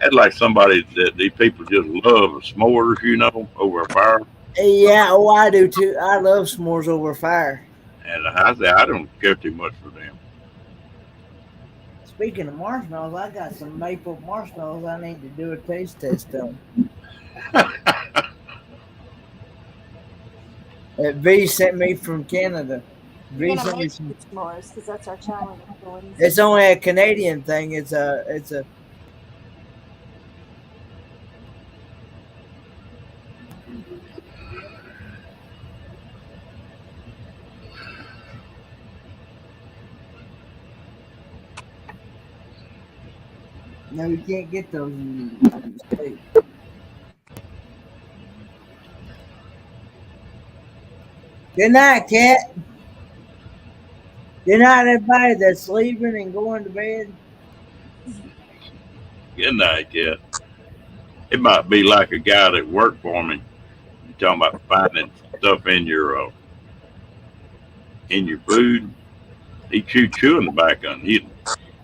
That's like somebody that these people just love s'mores, you know, over a fire. Yeah, oh, I do too. I love s'mores over fire. And I say I don't care too much for them. Speaking of marshmallows, I got some maple marshmallows I need to do a taste test on. V sent me from Canada. V sent me some s'mores because that's our challenge. It's only a Canadian thing. It's a No, you can't get those in the States. Good night, Cat. Good night, everybody that's leaving and going to bed. Good night, Cat. It might be like a guy that worked for me. You're talking about finding stuff in your food. He'd chewing tobacco.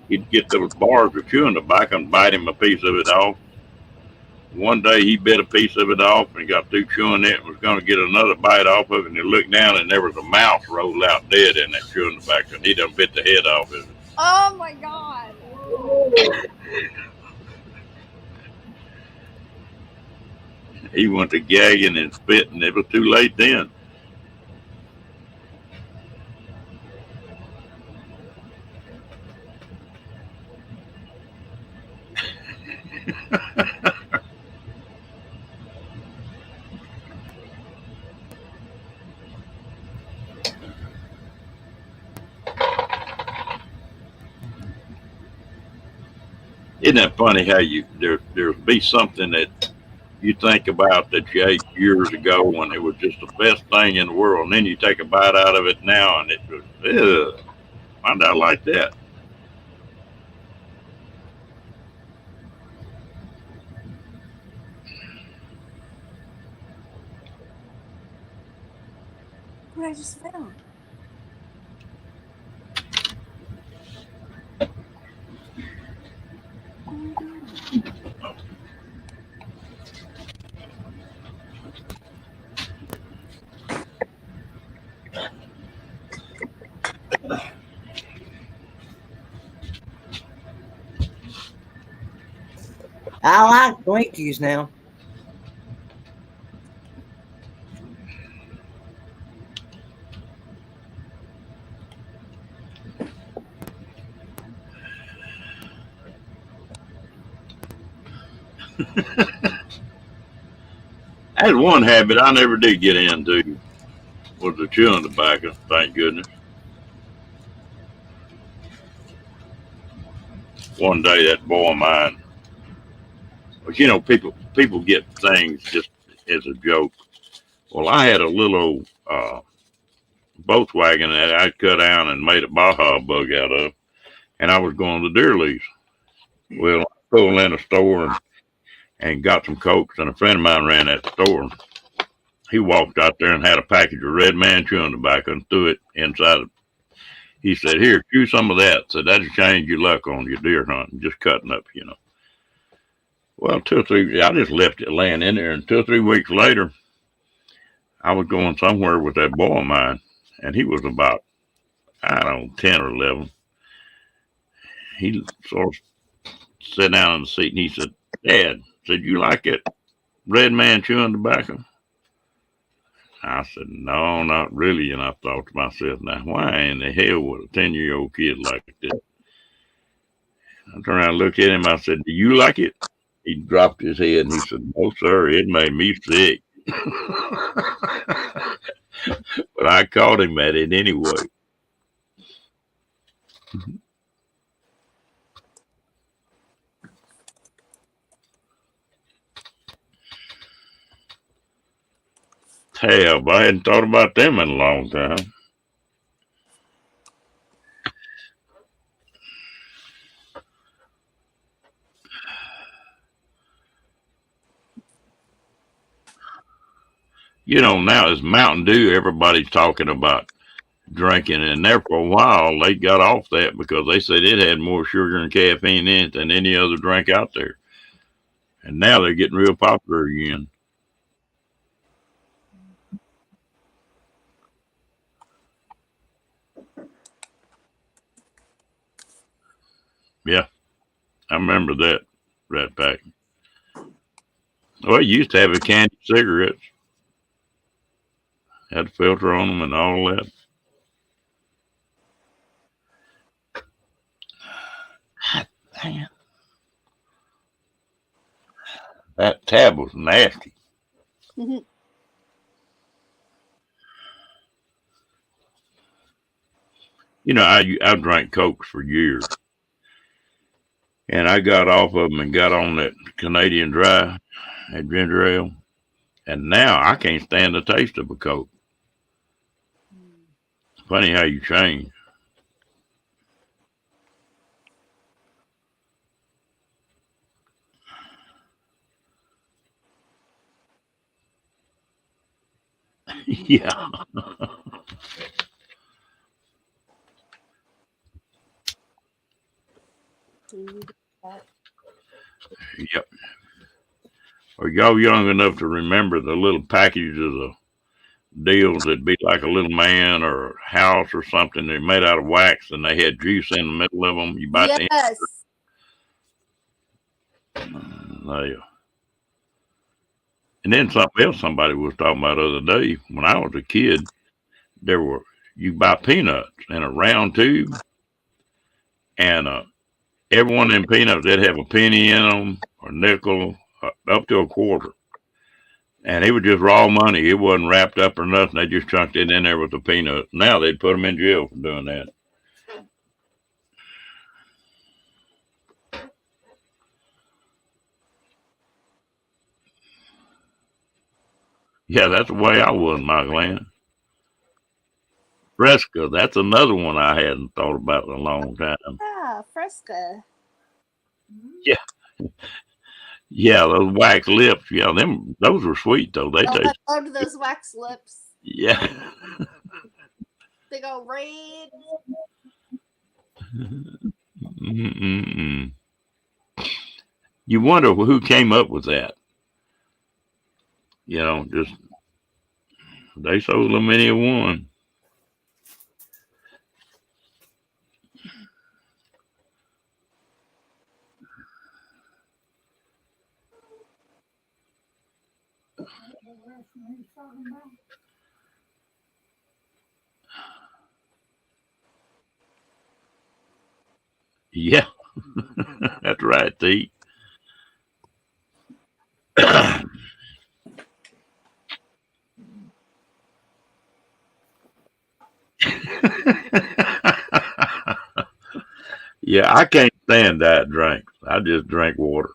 He'd get those bars of chewing tobacco and bite him a piece of it off. One day he bit a piece of it off and got through chewing it and was going to get another bite off of it. And he looked down and there was a mouse rolled out dead in that chewing tobacco. And he done bit the head off of it. Oh my God. He went to gagging and spitting. It was too late then. Isn't that funny how there'll be something that you think about that you ate years ago when it was just the best thing in the world, and then you take a bite out of it now and it was, ugh, why did I like that? What I just found. I like Twinkies now. That's one habit I never did get into was the chewing tobacco, thank goodness. One day that boy of mine, but you know, people get things just as a joke. Well, I had a little Volkswagen that I cut down and made a Baja bug out of, and I was going to deer lease. Well, pulled in a store and got some Cokes, and a friend of mine ran that store. He walked out there and had a package of Red Man chewing tobacco and threw it inside. He said, "Here, chew some of that." So that'll change your luck on your deer hunting, just cutting up, you know. Well, 2 or 3, I just left it laying in there, and 2 or 3 weeks later, I was going somewhere with that boy of mine, and he was about, I don't know, 10 or 11. He sort of sat down in the seat and he said, "Dad," said, "you like it Red Man chewing tobacco?" I said, "No, not really." And I thought to myself, now, why in the hell would a 10-year-old kid like this? I turned around and looked at him. I said, "Do you like it?" He dropped his head and he said, "No, sir, it made me sick." But I caught him at it anyway. Tab, I hadn't thought about them in a long time. You know, now it's Mountain Dew. Everybody's talking about drinking, and there for a while they got off that because they said it had more sugar and caffeine in it than any other drink out there. And now they're getting real popular again. Yeah, I remember that Rat Pack. Well, you used to have a candy cigarettes, had a filter on them and all that. Man, that tab was nasty. Mhm. You know, I drank Cokes for years, and I got off of them and got on that Canadian Dry, that ginger ale, and now I can't stand the taste of a Coke. Funny how you change. Yeah. Yep. Are y'all young enough to remember the little packages of deals that'd be like a little man or a house or something? They're made out of wax and they had juice in the middle of them. You bite the Yes. end. And then something else somebody was talking about the other day. When I was a kid, there were you buy peanuts in a round tube, and every one of them peanuts they'd have a penny in them or nickel up to a quarter. And it was just raw money. It wasn't wrapped up or nothing. They just chunked it in there with the peanuts. Now they'd put them in jail for doing that. Yeah, that's the way I was, my Glenn. Fresca, that's another one I hadn't thought about in a long time. Yeah, Fresca. Yeah, yeah, those wax lips. Yeah, them those were sweet though. They Oh, I taste. loved those wax lips. Yeah. They go red. Mm-mm-mm. You wonder who came up with that. You know, just they sold them any one. Yeah, that's right, T. Yeah, I can't stand diet drinks. I just drink water.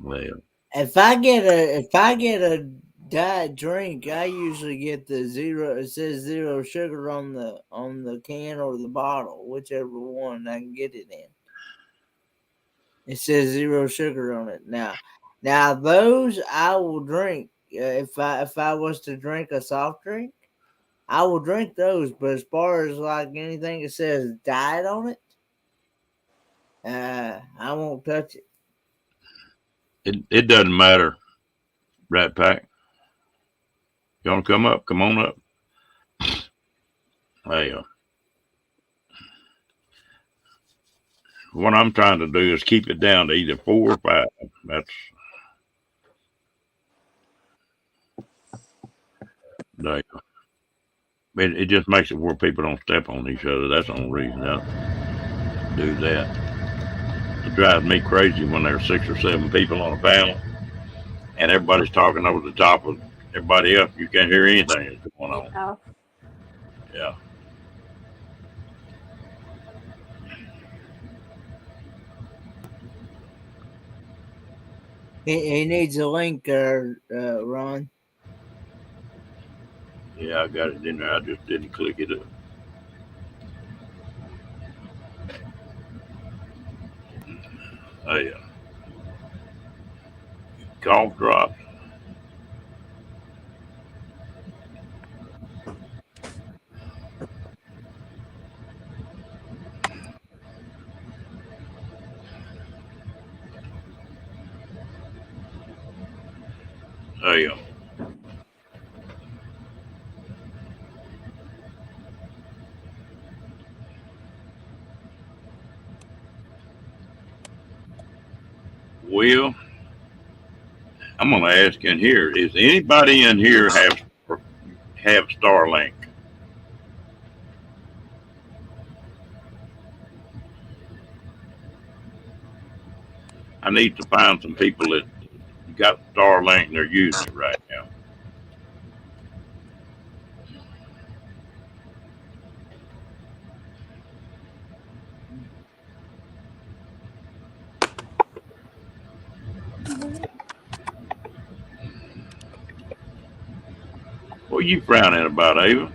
Well, If I get a diet drink, I usually get the zero. It says zero sugar on the can or the bottle, whichever one I can get it in. It says 0 sugar on it. Now those I will drink. If I was to drink a soft drink, I will drink those. But as far as like anything that says diet on it, I won't touch it. It doesn't matter, Rat Pack. You want to come up? Come on up. Hey, what I'm trying to do is keep it down to either 4 or 5. That's like, it just makes it where people don't step on each other. That's the only reason I do that. It drives me crazy when there's 6 or 7 people on a panel and everybody's talking over the top of everybody else. You can't hear anything that's going on. Oh, Yeah. He needs a link, Ron. Yeah, I got it in there. I just didn't click it up. Hey, cough drops. Hey, Will, I'm going to ask in here, is anybody in here have Starlink? I need to find some people that got Starlink and they're using it right now. What are you frowning about, Ava?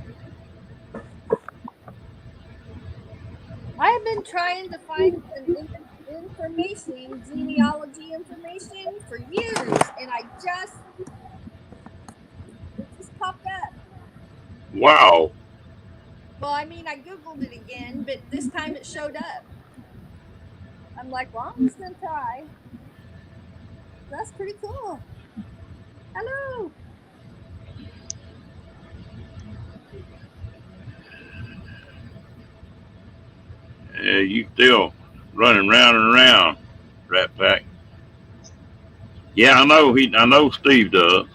I've been trying to find some information, genealogy information for years, and it just popped up. Wow. Well, I mean, I Googled it again, but this time it showed up. I'm like, well, I'm just going to try. That's pretty cool. Hello. Yeah, you still running round and around, Rat Pack. Yeah, I know Steve does.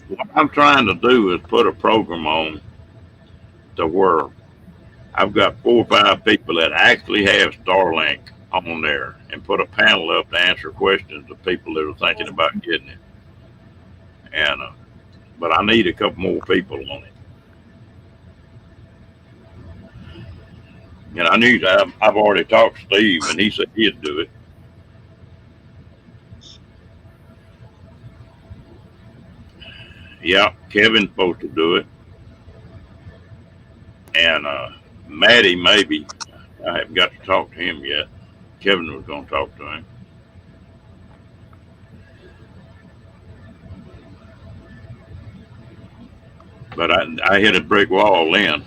What I'm trying to do is put a program on to where I've got 4 or 5 people that actually have Starlink on there and put a panel up to answer questions of people that are thinking about getting it. And but I need a couple more people on it. And I knew that I've already talked to Steve, and he said he'd do it. Yeah, Kevin's supposed to do it, and Maddie maybe. I haven't got to talk to him yet. Kevin was going to talk to him. But I hit a brick wall then.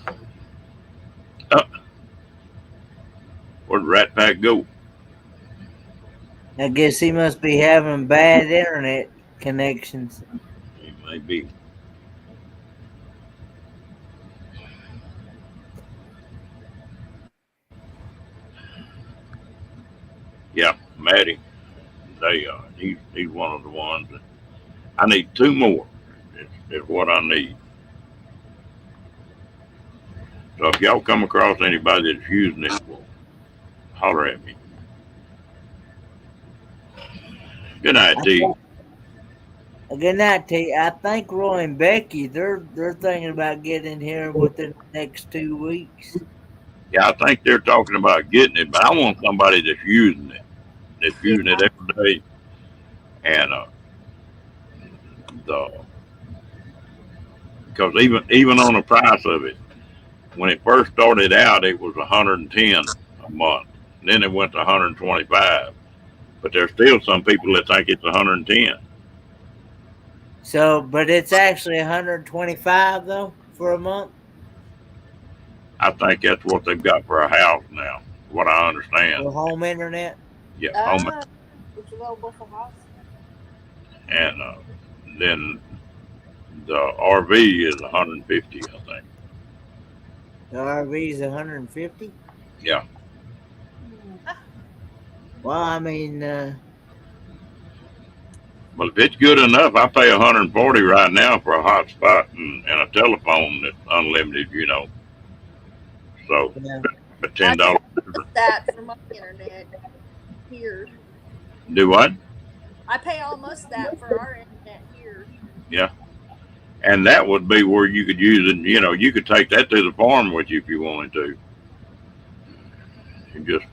Where'd Rat Pack go? I guess he must be having bad internet connections. He may be. Yeah, Maddie. He's one of the ones that I need 2 more. Is what I need. So if y'all come across anybody that's using it, well, holler at me. Good night, T. Good night, T. I think Roy and Becky they're thinking about getting here within the next 2 weeks. Yeah, I think they're talking about getting it, but I want somebody that's using it. That's using it every day. And because even on the price of it, when it first started out, it was $110 a month. then it went to 125. But there's still some people that think it's 110. So, but it's actually 125 though for a month. I think that's what they've got for a house now, what I understand. For home internet. Yeah, home, It's available for house. and then the RV is 150, I think. The RV is 150. Yeah, Well, I mean, but if it's good enough, I pay 140 right now for a hotspot and a telephone that's unlimited. So, yeah. but $10. That for my internet here. Do what? I pay almost that for our internet here. Yeah. And that would be where you could use it. You could take that to the farm with you if you wanted to. And just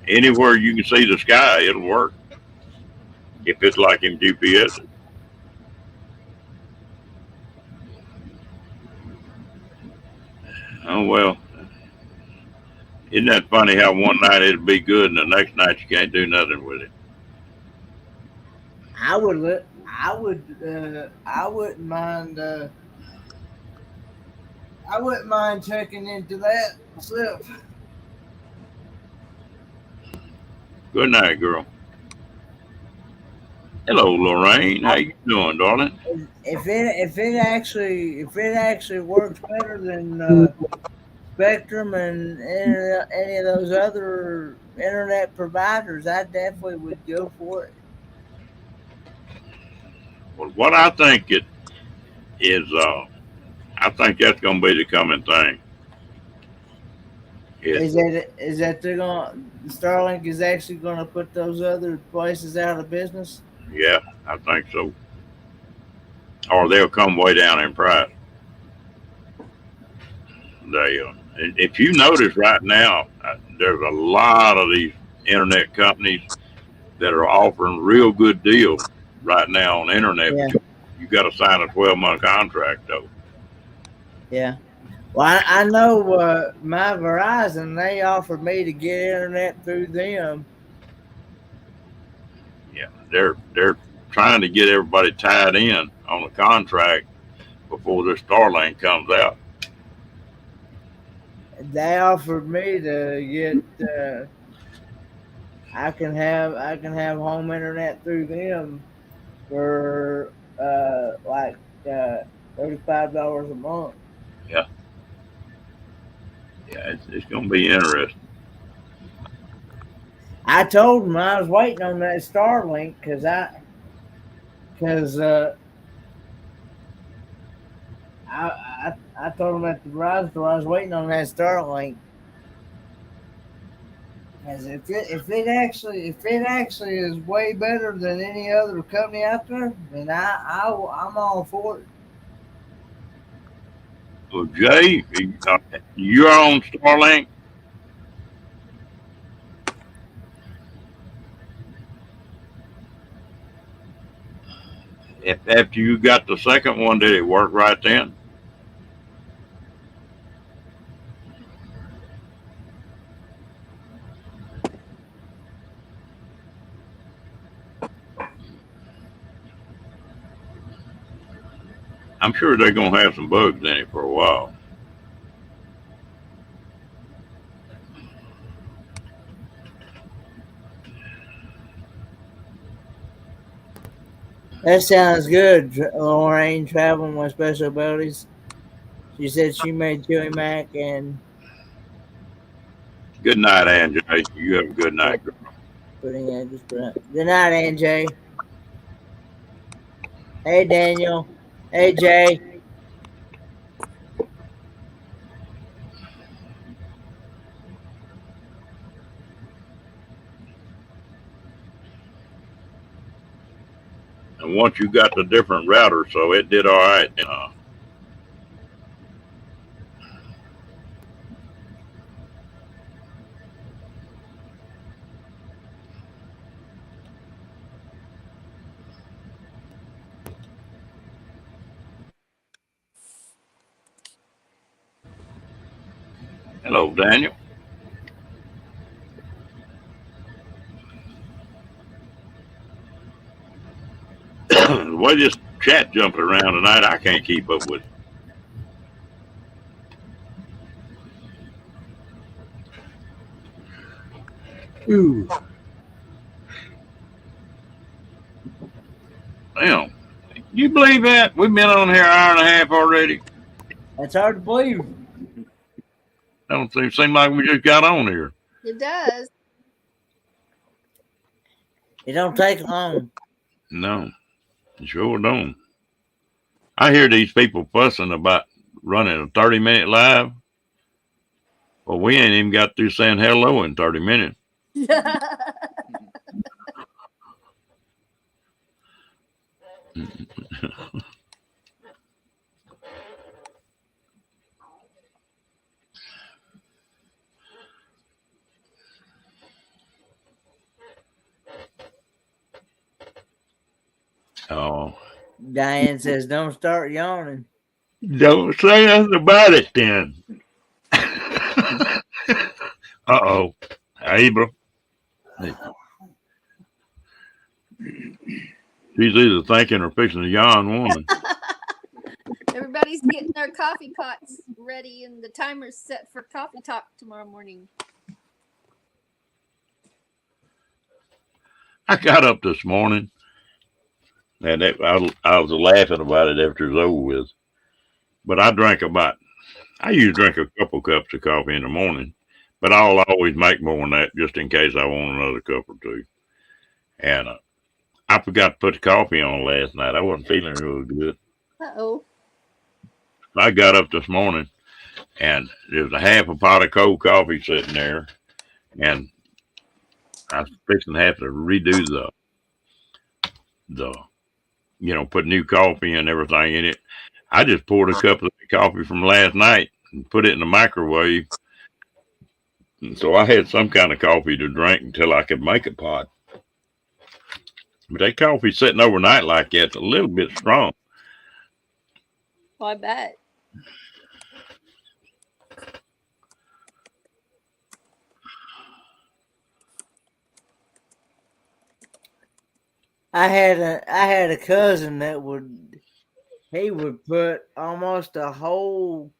anywhere you can see the sky, it'll work. If it's like in GPS. Oh well. Isn't that funny how one night it'll be good and the next night you can't do nothing with it? I would. I wouldn't mind. I wouldn't mind checking into that myself. Good night, girl. Hello, Lorraine. How you doing, darling? If it actually works better than Spectrum and any of those other internet providers, I definitely would go for it. Well, what I think it is, I think that's going to be the coming thing. Is that they're gonna Starlink is actually gonna put those other places out of business? Yeah, I think so. Or they'll come way down in price. If you notice right now, there's a lot of these internet companies that are offering real good deals right now on the internet. Yeah. You got to sign a 12-month contract though. Yeah. Well, I know my Verizon, they offered me to get internet through them. Yeah, they're trying to get everybody tied in on a contract before this Starlink comes out. They offered me to get I can have home internet through them for like $35 a month. Yeah, it's going to be interesting. I told them I was waiting on that Starlink because I told them at the Verizon store I was waiting on that Starlink. Because if it actually is way better than any other company out there, then I'm all for it. Well, Jay, you're on Starlink. If after you got the second one, did it work right then? I'm sure they're gonna have some bugs in it for a while. That sounds good, Lorraine, traveling with special abilities. She said she made Chewy Mac and Good night, Anjay. You have a good night, girl. putting in just good night, NJ. Hey, Daniel. Hey, Jay. And once you got the different router, so it did all right. Hello, Daniel. way this chat jumping around tonight, I can't keep up with it. Ooh. Damn. You believe that? We've been on here an hour and a half already. That's hard to believe. Don't seem like we just got on here. It does. It don't take long. No, it sure don't. I hear these people fussing about running a 30-minute live. Well, we ain't even got through saying hello in 30 minutes. Oh. Diane says, don't start yawning. Don't say nothing about it then. Uh-oh. Hey, bro. Hey. She's either thinking or fixing to yawn woman. Everybody's getting their coffee pots ready and the timer's set for coffee talk tomorrow morning. I got up this morning and I was laughing about it after it was over with. But I usually drink a couple cups of coffee in the morning, but I'll always make more than that just in case I want another cup or two. And I forgot to put the coffee on last night. I wasn't feeling real good. Uh-oh. I got up this morning and there was a half a pot of cold coffee sitting there, and I was fixing to have to redo put new coffee and everything in it. I just poured a cup of coffee from last night and put it in the microwave. And so I had some kind of coffee to drink until I could make a pot. But that coffee sitting overnight like that's a little bit strong. Well, I bet. I had a cousin that would put almost a whole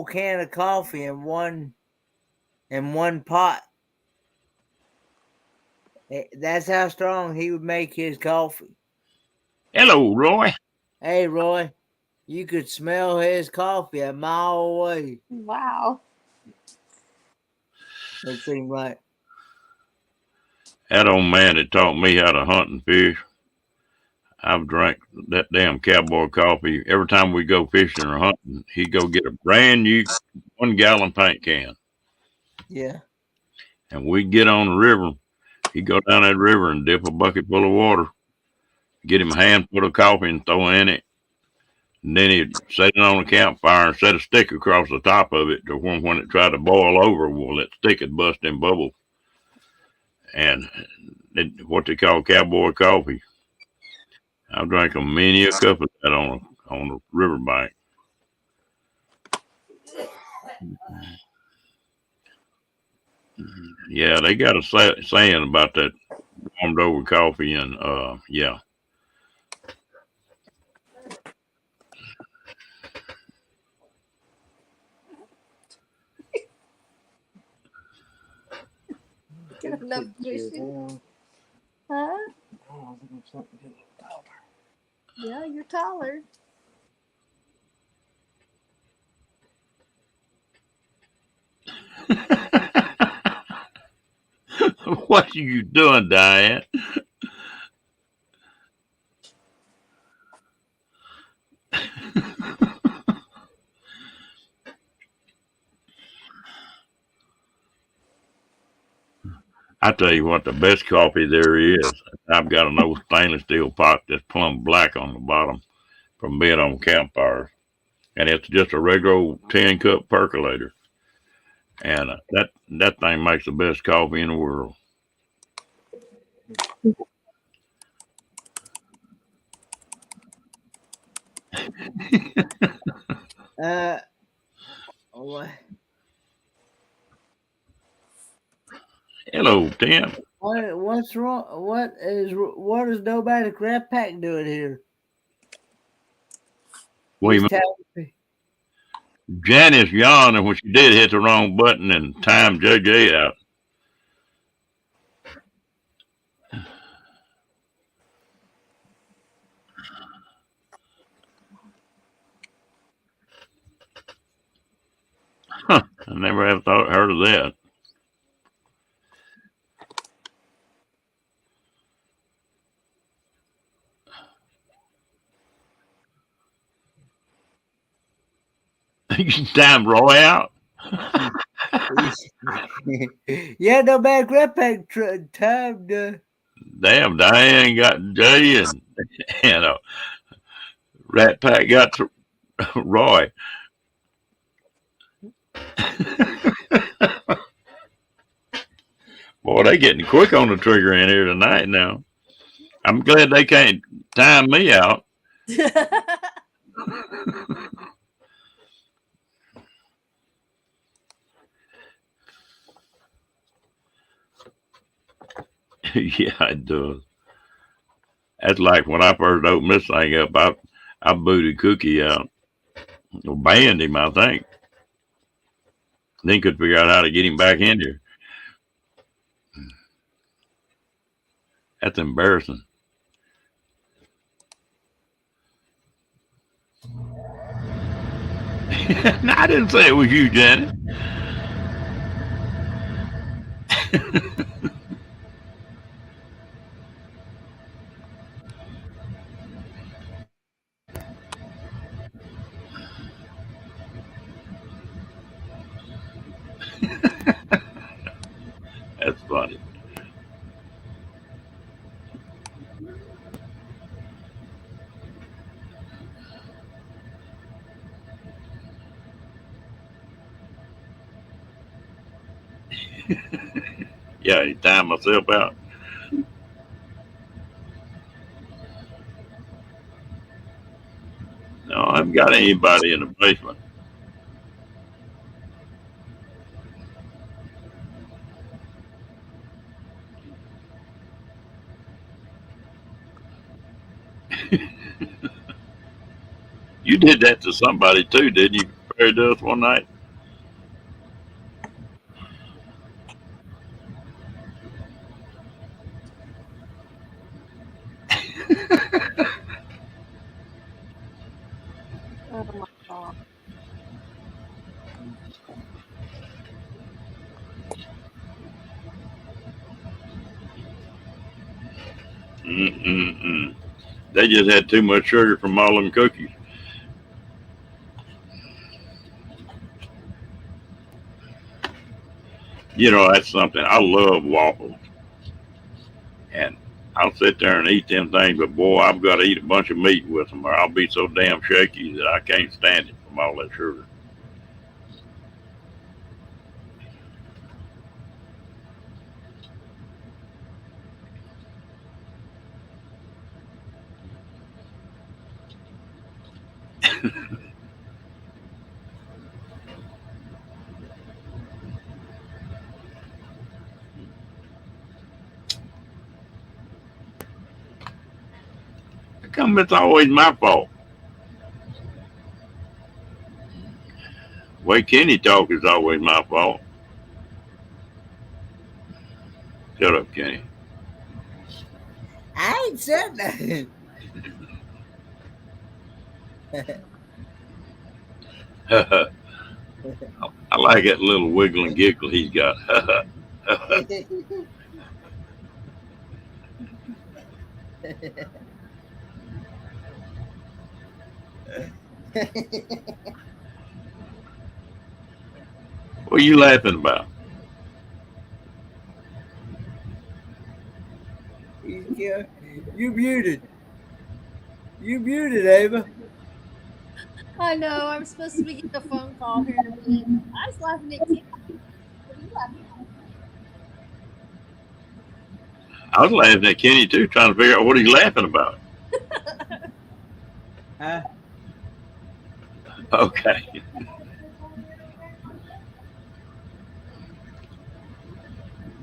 can of coffee in one pot. That's how strong he would make his coffee. Hello, Roy. Hey, Roy, you could smell his coffee a mile away. Wow. It seemed like. That old man that taught me how to hunt and fish. I've drank that damn cowboy coffee. Every time we go fishing or hunting, he'd go get a brand new 1 gallon paint can. Yeah. And we'd get on the river. He'd go down that river and dip a bucket full of water, get him a handful of coffee and throw in it. And then he'd set it on a campfire and set a stick across the top of it to when it tried to boil over, well, that stick would bust in bubbles. And what they call cowboy coffee. I've drank a many a cup of that on the riverbank. Yeah, they got a saying about that warmed over coffee, and yeah. Get enough juice. Huh? Yeah, you're taller. What are you doing, Diane? I tell you what, the best coffee there is. I've got an old stainless steel pot that's plumb black on the bottom from being on campfires. And it's just a regular old 10-cup percolator. And that thing makes the best coffee in the world. What? Hello, Tim. What's wrong? What is Nomadic Rat Pack doing here? What do you He's mean? telling me. Janice yawned, and when she did, hit the wrong button and timed JJ out. Huh, I never have heard of that. You timed Roy out. Yeah, Nomadic Rat Pack timed. Damn, Diane got Jay and Rat Pack got to Roy. Boy, they getting quick on the trigger in here tonight now. I'm glad they can't time me out. Yeah, it does. That's like when I first opened this thing up, I booted Cookie out. Or banned him, I think. Then could figure out how to get him back in here. That's embarrassing. No, I didn't say it was you, Janet. That's funny. Yeah, he timed myself out. No, I haven't got anybody in the basement. You did that to somebody too, didn't you? Compared to us one night. Oh my God. Mm-mm-mm. They just had too much sugar from all them cookies. You know, that's something. I love waffles. And I'll sit there and eat them things, but boy, I've got to eat a bunch of meat with them or I'll be so damn shaky that I can't stand it from all that sugar. How come it's always my fault? The way Kenny talk is always my fault. Shut up, Kenny. I ain't said nothing. I like that little wiggle and giggle he's got. What are you laughing about? You muted. You muted, Ava. I know. I'm supposed to be getting a phone call here in a minute. I was laughing at Kenny. What are you laughing I was laughing at Kenny too, trying to figure out what he's laughing about. Huh? Okay.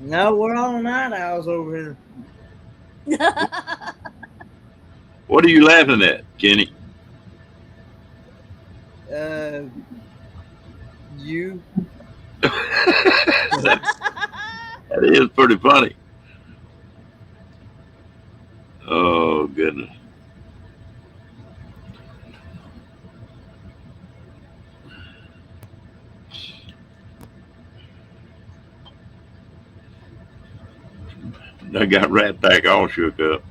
No, we're all night owls over here. What are you laughing at, Kenny? You. That is pretty funny. Oh goodness. I got Rat Pack all shook up.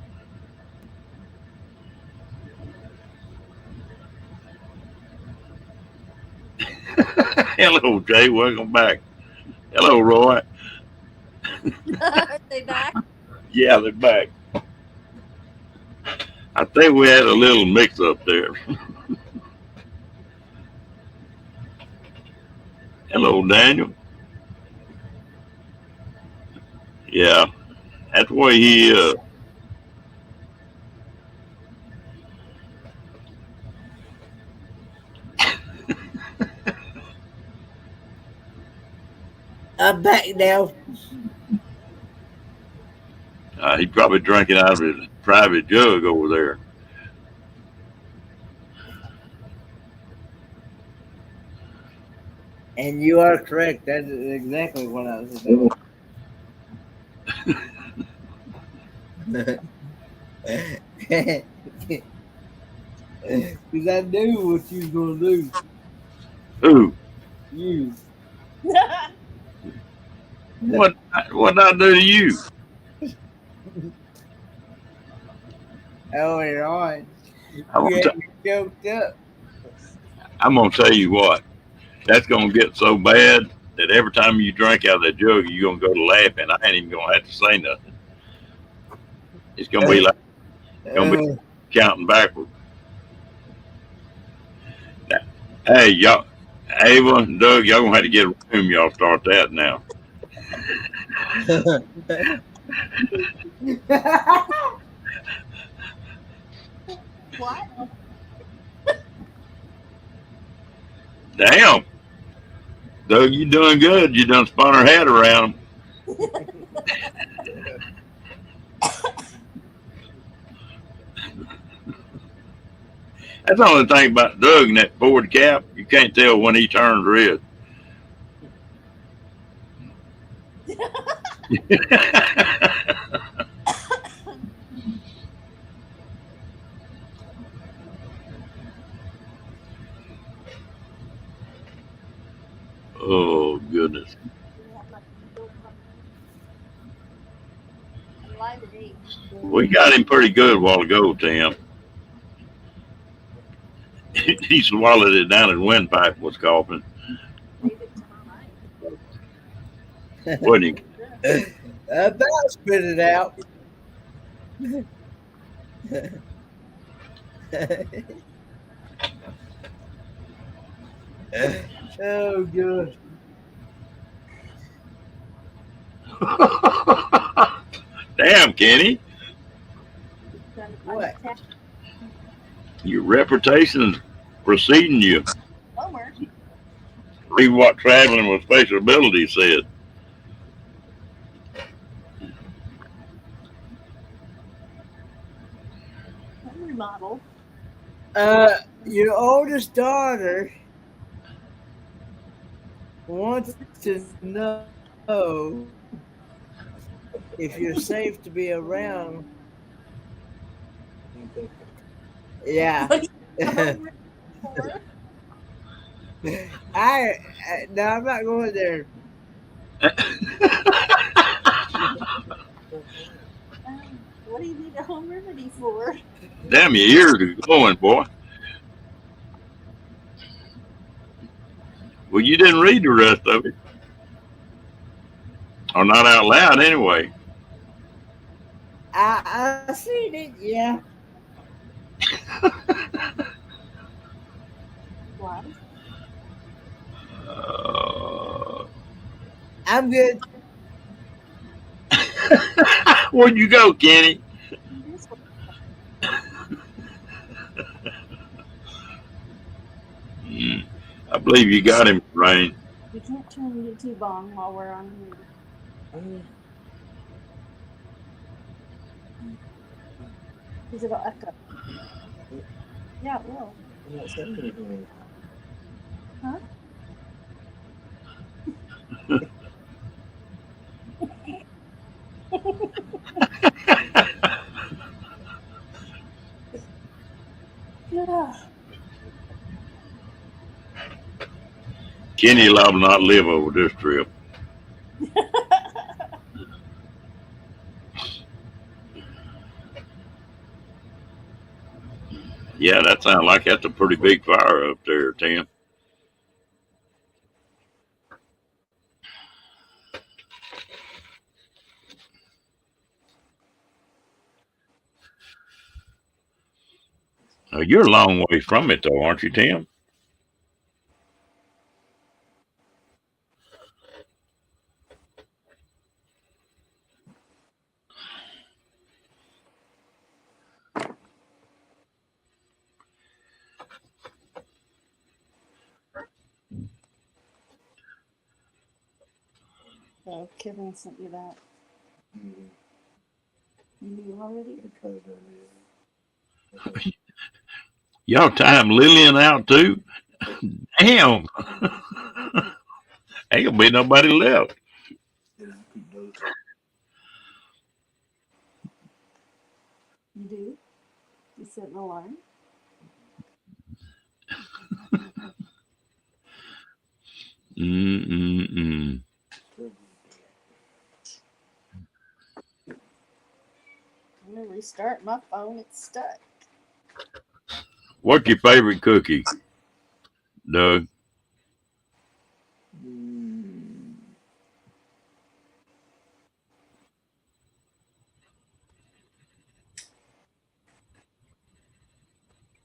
Hello, Jay. Welcome back. Hello, Roy. Are they back? Yeah, they're back. I think we had a little mix up there. Hello, Daniel. Yeah, that's why he. I'm back now. He probably drinking out of his private jug over there. And you are correct. That is exactly what I was doing. Because I knew what you was going to do. Who? You. What did I do to you? Oh, you're on. I'm You gonna, had me choked up. I'm gonna tell you what. That's gonna get so bad that every time you drink out of that jug, you're gonna go to laughing. I ain't even gonna have to say nothing. It's gonna be like counting backwards. Hey, y'all, Ava and Doug, y'all gonna have to get a room. Y'all start that now. What? Damn, Doug, you doing good. You done spun her head around. That's the only thing about Doug and that Ford cap. You can't tell when he turns red. Oh goodness. I'm live at 8. We got him pretty good a while ago, Tim. He swallowed it down his windpipe was coughing. Leave it tonight. Wasn't he? About spit it out. Oh, good. Damn, Kenny. What? Your reputation's preceding you. Homer. Read what traveling with special abilities said. Home remodel. Your oldest daughter wants to know if you're safe to be around. Yeah. No, I'm not going there. What do you need a home remedy for? Damn, your ears are glowing, boy. Well, you didn't read the rest of it. Or not out loud, anyway. I seen it, yeah. What? I'm good. Where'd you go, Kenny? I believe you got him, Rain. You can't turn YouTube on while we're on here. Because it'll echo. Yeah, it will. I'm not saying anything. Huh? Yeah. Kenny will not live over this trip. Yeah, that sounds like that's a pretty big fire up there, Tim. You're a long way from it, though, aren't you, Tim? So Kevin sent you that. Mm, You knew already? I tried earlier. Y'all time Lillian out too? Damn. Ain't gonna be nobody left. You do? You set an alarm? Mm-mm-mm. I'm gonna restart my phone. It's stuck. What's your favorite cookie, Doug? Mm,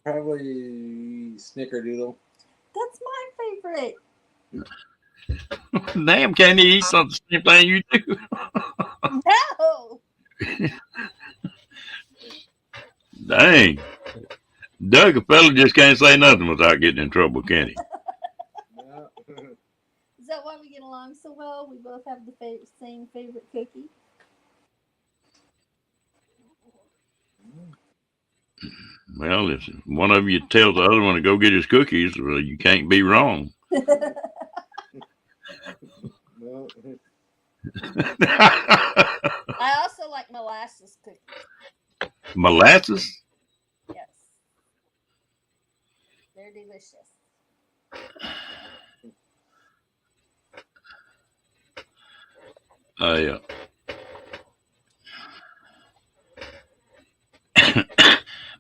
probably Snickerdoodle. That's my favorite. Damn, can't he eat something the same thing you do? No. Dang. Doug, a fella just can't say nothing without getting in trouble, can he? No. Is that why we get along so well? We both have the same favorite cookie. Well, if one of you tells the other one to go get his cookies, well, you can't be wrong. No. I also like molasses cookies. Molasses? Yes. They're delicious. Yeah.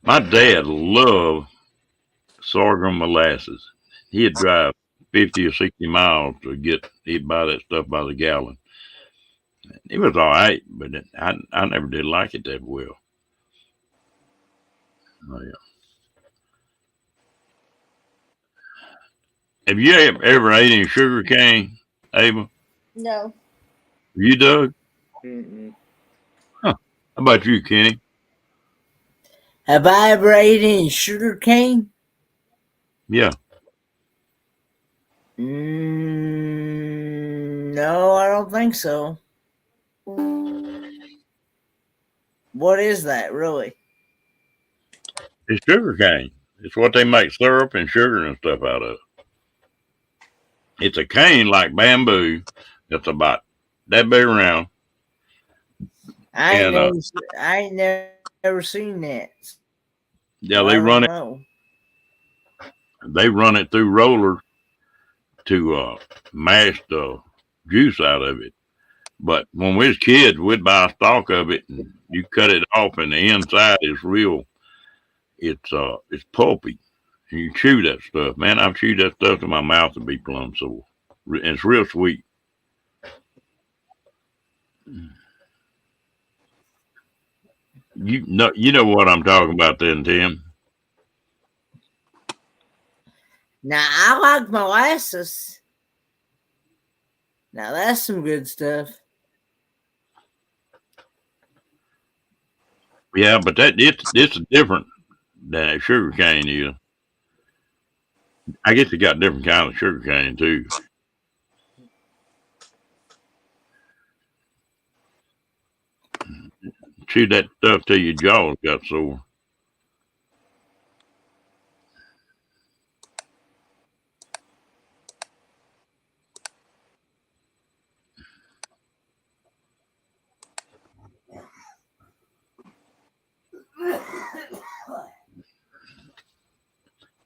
My dad loved sorghum molasses. He'd drive 50 or 60 miles to he'd buy that stuff by the gallon. It was all right, but I never did like it that well. Oh, yeah. Have you ever ate any sugar cane, Ava? No. You, Doug? Mm-mm. Huh. How about you, Kenny? Have I ever ate any sugar cane? Yeah. No, I don't think so. What is that, really? It's sugar cane. It's what they make syrup and sugar and stuff out of. It's a cane like bamboo that's about that big around. I ain't And never seen that. yeah, So I don't know. they run it through rollers to mash the juice out of it. But when we was kids, we'd buy a stalk of it and you cut it off and the inside is real. It's pulpy. And you chew that stuff. Man, I've chewed that stuff till my mouth would be plumb sore. And it's real sweet. You know what I'm talking about then, Tim. Now, I like molasses. Now, that's some good stuff. Yeah, but it's different than a sugar cane is. I guess it got different kind of sugar cane too. Chew that stuff till your jaws got sore.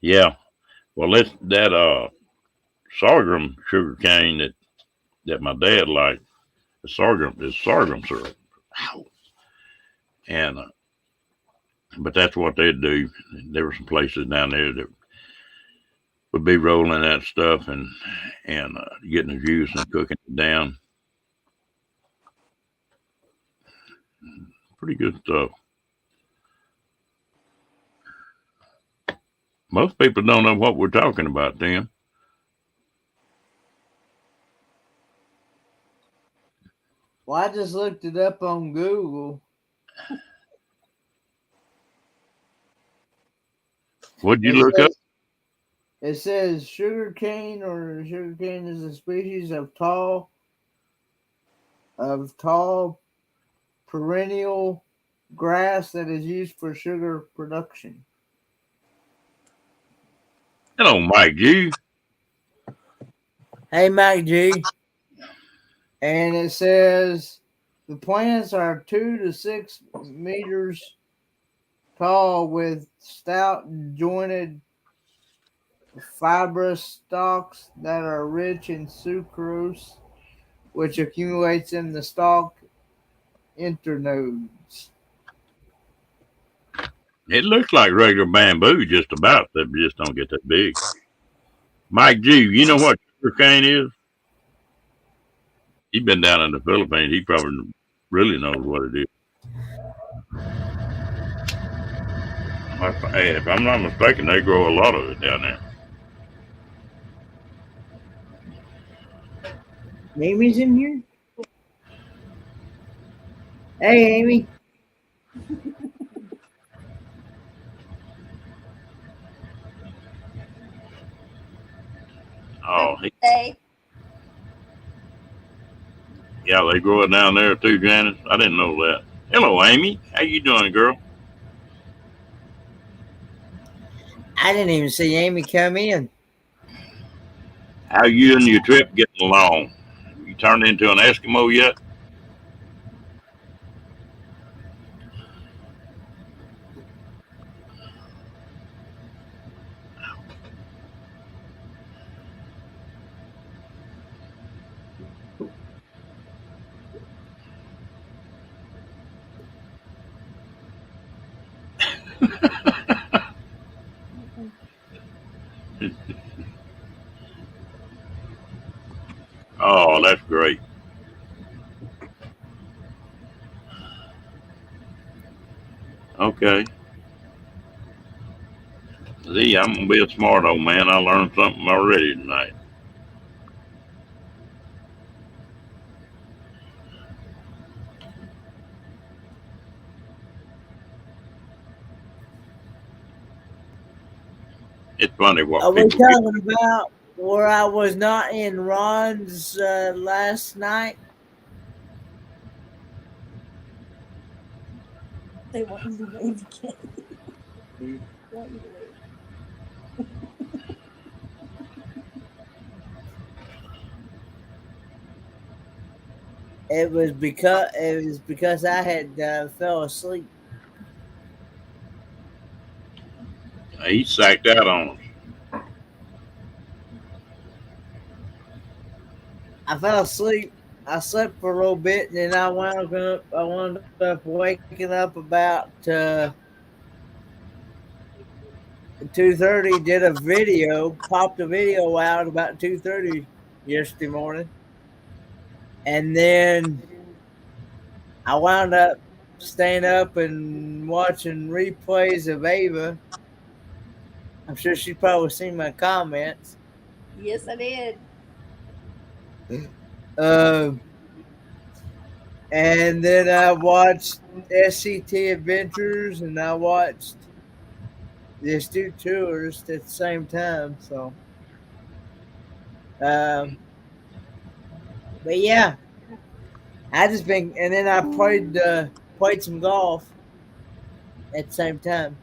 Yeah. Well, that sorghum sugar cane that my dad liked, the sorghum is sorghum syrup. Ow. And but that's what they'd do. There were some places down there that would be rolling that stuff and getting the juice and cooking it down. Pretty good stuff. Most people don't know what we're talking about, Tim. Well, I just looked it up on Google. What'd you It look up? says, it says sugarcane is a species of tall perennial grass that is used for sugar production. Hello, Mike G. Hey, Mike G. And it says the plants are 2 to 6 meters tall with stout jointed fibrous stalks that are rich in sucrose, which accumulates in the stalk internodes. It looks like regular bamboo, just about. They just don't get that big. Mike G, you know what sugar cane is? He's been down in the Philippines. He probably really knows what it is. If I'm not mistaken, they grow a lot of it down there. Amy's in here? Hey, Amy. Oh, Hey, yeah, they grow it down there too, Janice. I didn't know that. Hello, Amy. How you doing, girl? I didn't even see Amy come in. How you and your trip getting along? You turned into an Eskimo yet? Oh, that's great. Okay. See, I'm gonna be a smart old man. I learned something already tonight. It's funny Are what we people get. talking about where I was not in Ron's last night? they want you to wave again. Want you to wave. It was because I had fell asleep. He sacked out on us. I fell asleep. I slept for a little bit, and then I wound up. I wound up waking up about 2:30. Did a video, popped a video out about 2:30 yesterday morning, and then I wound up staying up and watching replays of Ava. I'm sure she's probably seen my comments. Yes, I did. And then I watched SCT Adventures, and I watched the Astute Tourist at the same time. So, but yeah, I just been, and then I played some golf at the same time.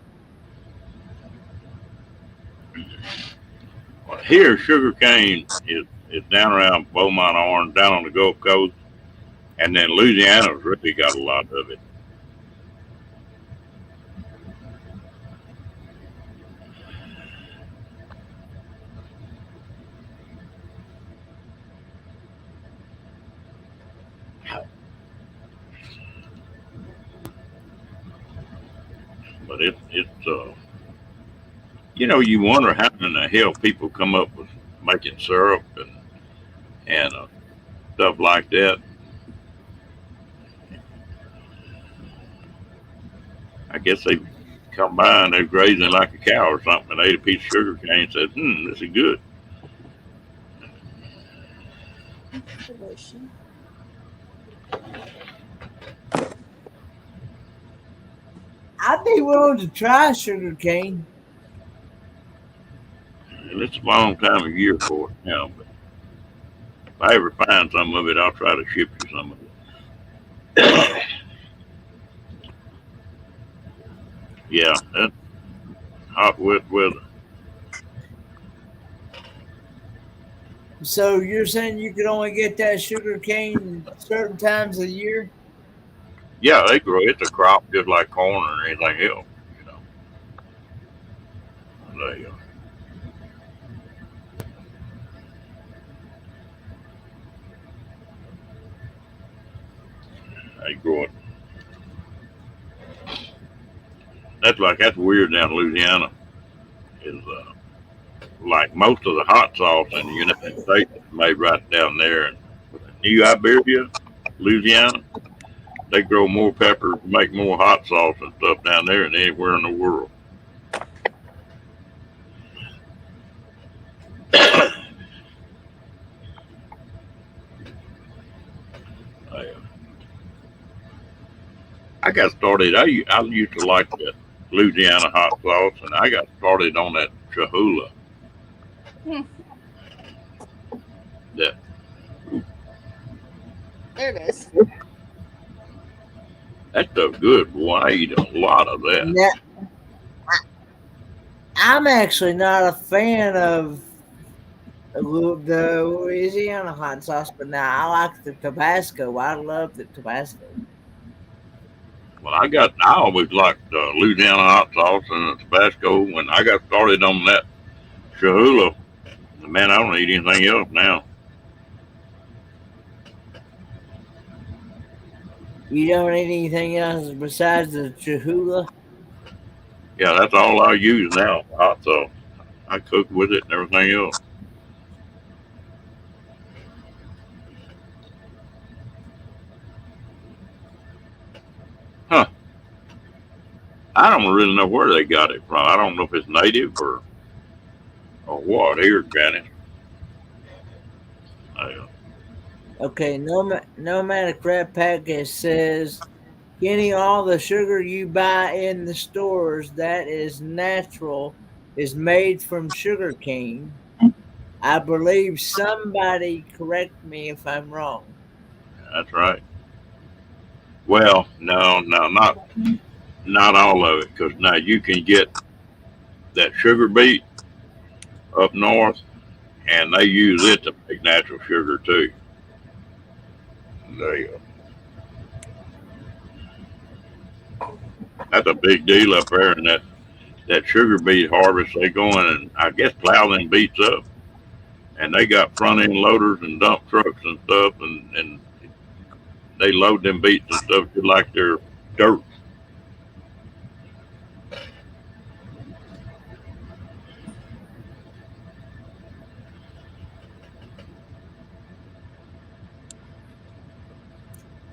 Well, here, sugarcane is down around Beaumont Orange, down on the Gulf Coast, and then Louisiana's really got a lot of it. But it's you wonder how in the hell people come up with making syrup and stuff like that. I guess they come by and they're grazing like a cow or something, and they ate a piece of sugar cane and said, this is good. Devotion. I'd be willing to try sugar cane. And it's a long time of year for it now, but if I ever find some of it, I'll try to ship you some of it. Yeah, that's hot, wet weather. So you're saying you could only get that sugar cane certain times of the year? Yeah, they grow. It's a crop just like corn or anything else, you know. They grow it. That's weird down in Louisiana. Is like most of the hot sauce in the United States is made right down there in New Iberia, Louisiana. They grow more peppers, make more hot sauce and stuff down there than anywhere in the world. I got started. I used to like that Louisiana hot sauce, and I got started on that Cholula. Yeah. There it is. That stuff good, boy. I eat a lot of that. Now, I'm actually not a fan of the Louisiana hot sauce, but now I like the Tabasco. I love the Tabasco. Well, I always liked Louisiana hot sauce and the Tabasco. When I got started on that Cholula, man, I don't eat anything else now. You don't eat anything else besides the Cholula? Yeah, that's all I use now, hot sauce. I cook with it and everything else. Huh. I don't really know where they got it from. I don't know if it's native or what. Here, Granny. Okay, Nomadic Rat Package says, Kenny, all the sugar you buy in the stores that is natural is made from sugar cane. I believe somebody correct me if I'm wrong. That's right. Well, no, not all of it, because now you can get that sugar beet up north, and they use it to make natural sugar too. There you go. That's a big deal up there, and that sugar beet harvest. They go in and I guess plow them beets up, and they got front end loaders and dump trucks and stuff, and they load them beets and stuff just like they're dirt.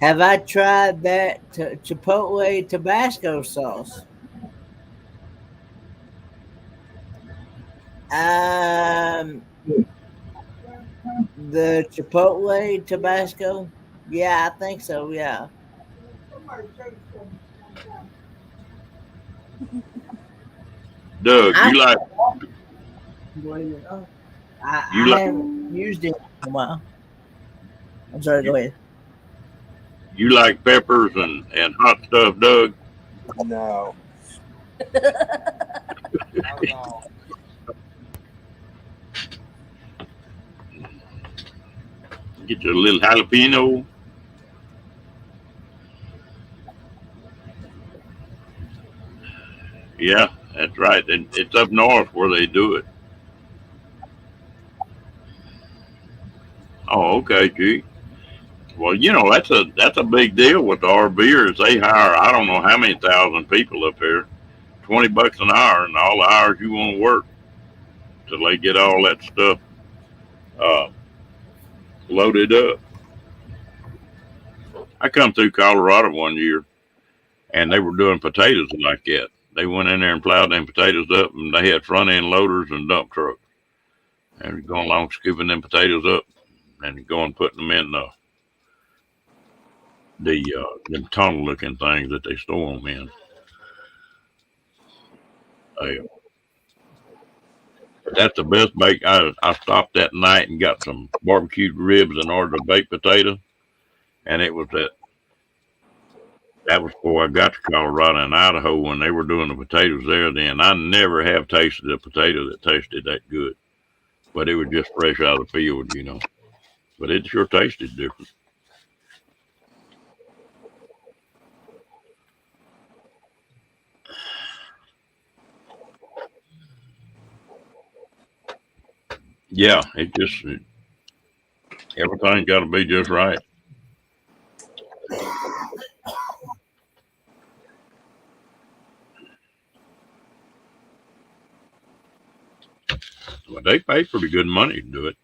Have I tried that Chipotle Tabasco sauce? The Chipotle Tabasco? Yeah, I think so, yeah. Doug, you like I like haven't used it in a while. I'm sorry, go ahead. you like peppers and hot stuff, Doug? No. Not at all. Get you a little jalapeno. Yeah, that's right. And it's up north where they do it. Oh, okay, gee. Well, that's a big deal with the RVers. They hire I don't know how many thousand people up here, $20 an hour, and all the hours you want to work till they get all that stuff uh, loaded up. I come through Colorado one year, and they were doing potatoes like that. They went in there and plowed them potatoes up, and they had front end loaders and dump trucks, and going along scooping them potatoes up and going putting them in them tunnel looking things that they store them in. But that's the best bake. I stopped that night and got some barbecued ribs in order to bake potatoes, and it was that was before I got to Colorado and Idaho when they were doing the potatoes there. Then I never have tasted a potato that tasted that good, but it was just fresh out of the field, you know. But it sure tasted different. Yeah, everything got to be just right. Well, they pay pretty good money to do it,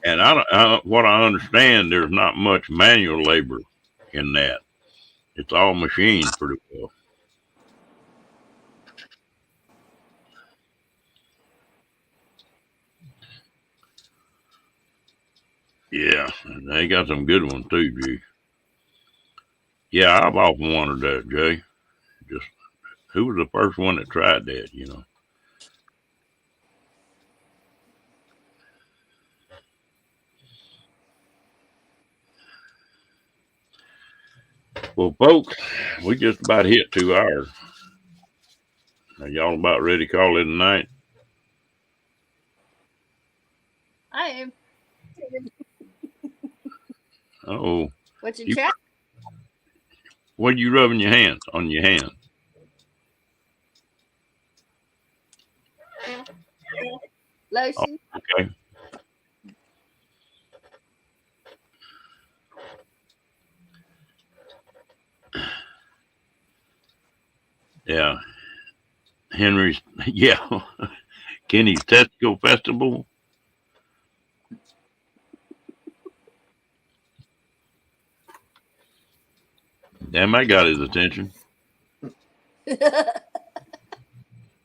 and what I understand, there's not much manual labor in that. It's all machine pretty well. Yeah, and they got some good ones too, G. Yeah, I've often wondered that, Jay. Just who was the first one that tried that, you know? Well, folks, we just about hit 2 hours. Are y'all about ready to call it a night? I am. Oh, What's your you, chat? what are you rubbing your hands on your hand? Lotion. Oh, okay. Yeah, Henry's. Yeah, Kenny's Testicle Festival. Damn, I got his attention.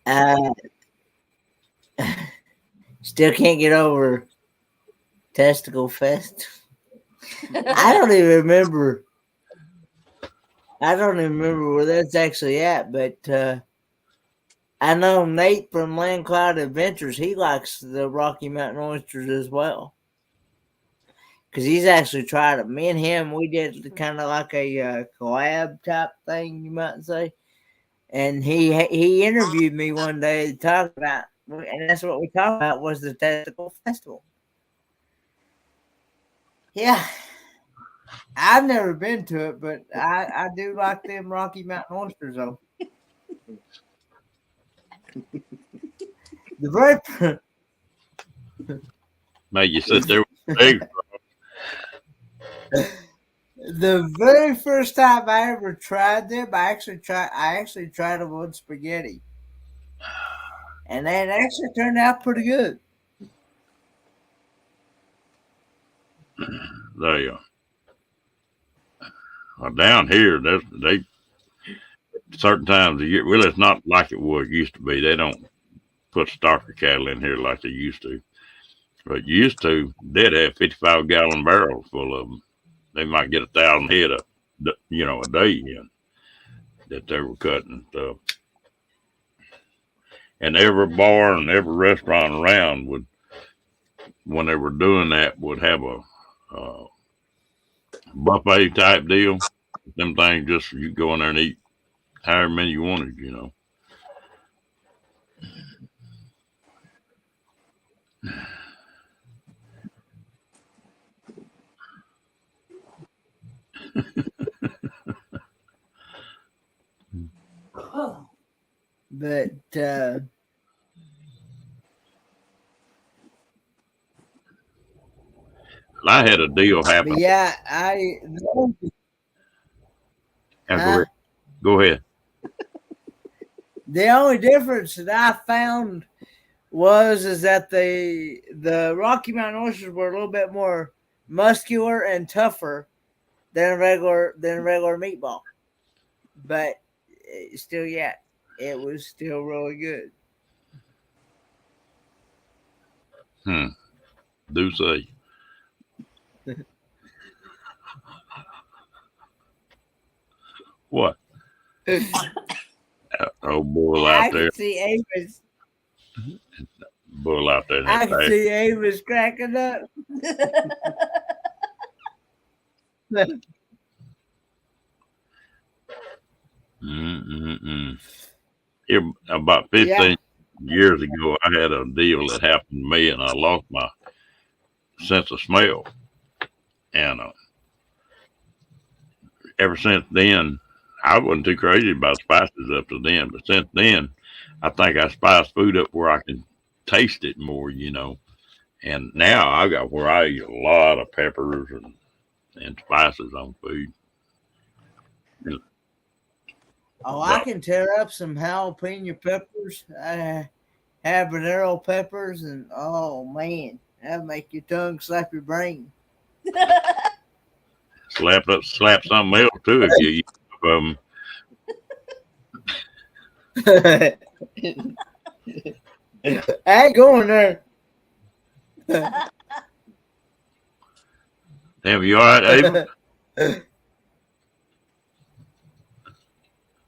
Uh, still can't get over Testicle Fest. I don't even remember. I don't even remember where that's actually at, but I know Nate from Land Cloud Adventures. He likes the Rocky Mountain oysters as well, because he's actually tried it. Me and him, we did kind of like a collab type thing, you might say. And he interviewed me one day to talk about, and that's what we talked about was the Testicle Festival. Yeah. I've never been to it, but I do like them Rocky Mountain oysters, though. The very Made you sit there with eggs. the very first time I ever tried them, I actually tried them on spaghetti, and that actually turned out pretty good. There you are. Well, down here, they certain times of the year. Well, it's not like it was used to be. They don't put starter cattle in here like they used to. But used to, they'd have 55-gallon barrels full of them. They might get 1,000 head a day in that they were cutting stuff. And every bar and every restaurant around would, when they were doing that, would have a buffet type deal. Them things just you go in there and eat however many you wanted, you know. But I had a deal happen. yeah, And Go ahead. The only difference that I found is that the Rocky Mountain oysters were a little bit more muscular and tougher than a regular meatball. But still, yeah, it was still really good. Do say. What? Oh, bull I out there. can see Amos. Bull out there. in I that can bag. see Amos cracking up. Here, about 15 Yeah. years ago, I had a deal that happened to me, and I lost my sense of smell. And ever since then, I wasn't too crazy about spices up to then. But since then, I think I spice food up where I can taste it more, And now I got where I eat a lot of peppers and spices on food. Oh, I can tear up some jalapeno peppers, habanero peppers, and oh man, that'll make your tongue slap your brain. Slap something else too if you eat I ain't going there. Damn, you all right, Ava?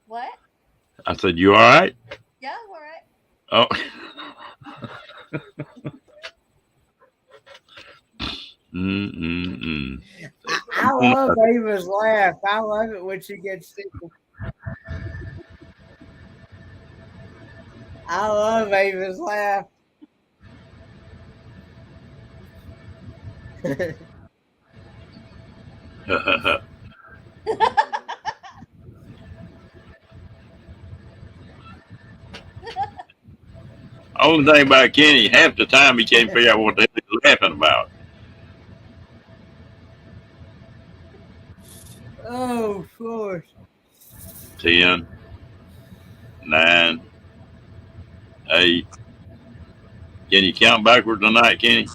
What? I said, you all right? Yeah, all right. Oh. I love Ava's laugh. I love it when she gets sick. I love Ava's laugh. Only thing about Kenny, half the time he can't figure out what the hell he's laughing about. Oh, of course. 10, 9, 8. Can you count backwards tonight, Kenny?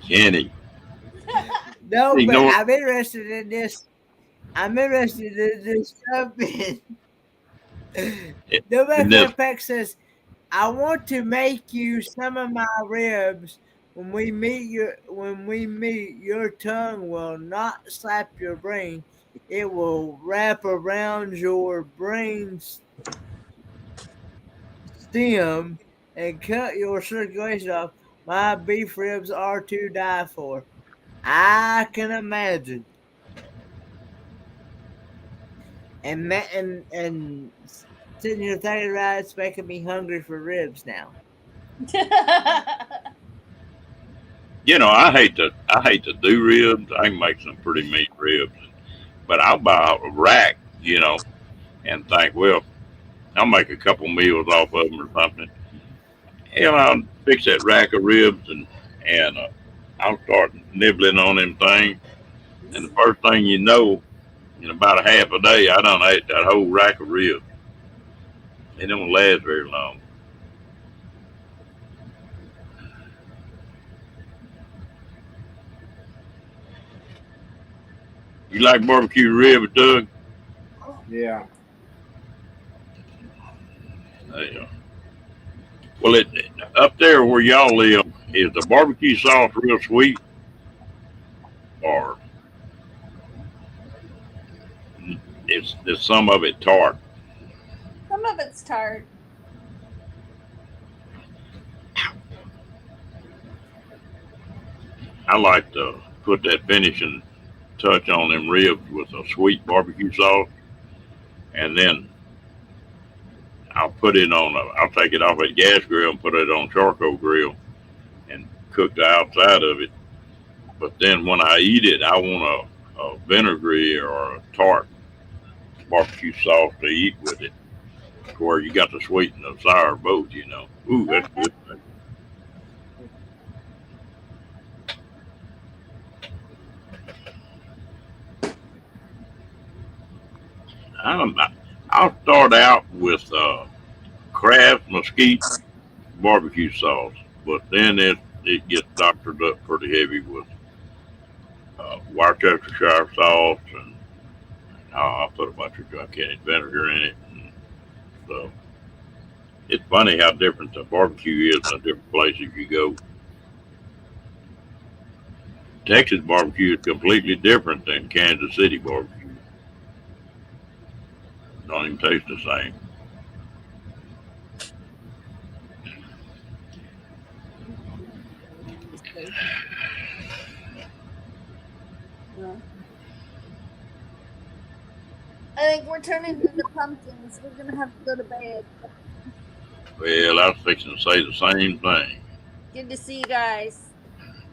Kenny. No, but Ignore- I'm interested in this. I'm interested in this something. No matter Peck says, I want to make you some of my ribs. When we meet, your tongue will not slap your brain. It will wrap around your brain stem and cut your circulation off. My beef ribs are to die for. I can imagine. And sitting here thinking about it's making me hungry for ribs now. I hate to do ribs. I can make some pretty meat ribs, but I'll buy a rack, and think, well, I'll make a couple meals off of them or something. And I'll fix that rack of ribs and I'll start nibbling on them things. And the first thing you know, in about a half a day, I done ate that whole rack of ribs. It don't last very long. You like barbecue ribs, Doug? Yeah. Yeah. Well, up there where y'all live, is the barbecue sauce real sweet, or is some of it tart? Some of it's tart. I like to put that finishing touch on them ribs with a sweet barbecue sauce, and then I'll take it off a gas grill and put it on charcoal grill and cook the outside of it. But then when I eat it, I want a vinegary or a tart barbecue sauce to eat with it, where you got the sweet and the sour both. Ooh, that's good. I'll start out with Kraft Mesquite barbecue sauce, but then it gets doctored up pretty heavy with Worcestershire sauce, and I'll put a bunch of dry candied vinegar in it. And so it's funny how different the barbecue is in the different places you go. Texas barbecue is completely different than Kansas City barbecue. Don't even taste the same. I think we're turning into pumpkins. We're gonna have to go to bed. Well, I was fixing to say the same thing. Good to see you guys.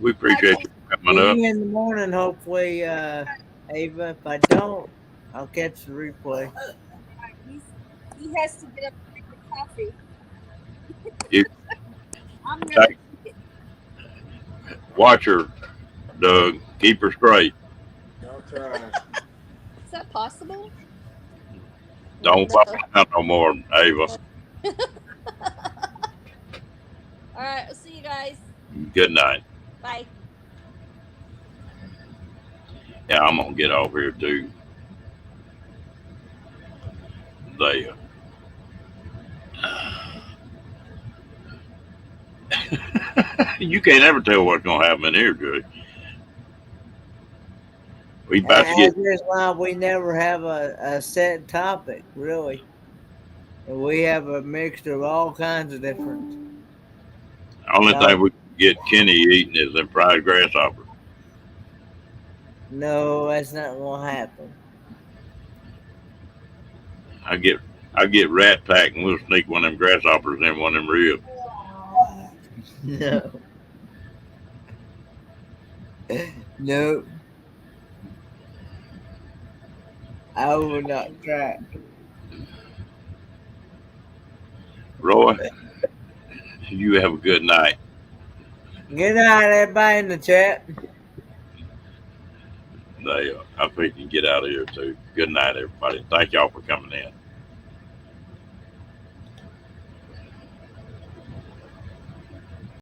We appreciate you coming See up. you in the morning, hopefully, Ava. If I don't, I'll catch the replay. He has to get up and drink the coffee. You- I'm gonna Hey. Watch her, Doug. Keep her straight. I'll try. Is that possible? Don't fall down no more, Ava. All right, I'll see you guys. Good night. Bye. Yeah, I'm gonna get off here too. They you can't ever tell what's gonna happen in here, Jay. We about to get That's why we never have a set topic, really. We have a mixture of all kinds of different. only thing we can get Kenny eating is them fried grasshoppers. No, that's not gonna happen. I get Rat Pack and we'll sneak one of them grasshoppers in one of them ribs. No. No. I will not try. Roy, you have a good night. Good night, everybody in the chat. I think you can get out of here too. Good night, everybody. Thank y'all for coming in.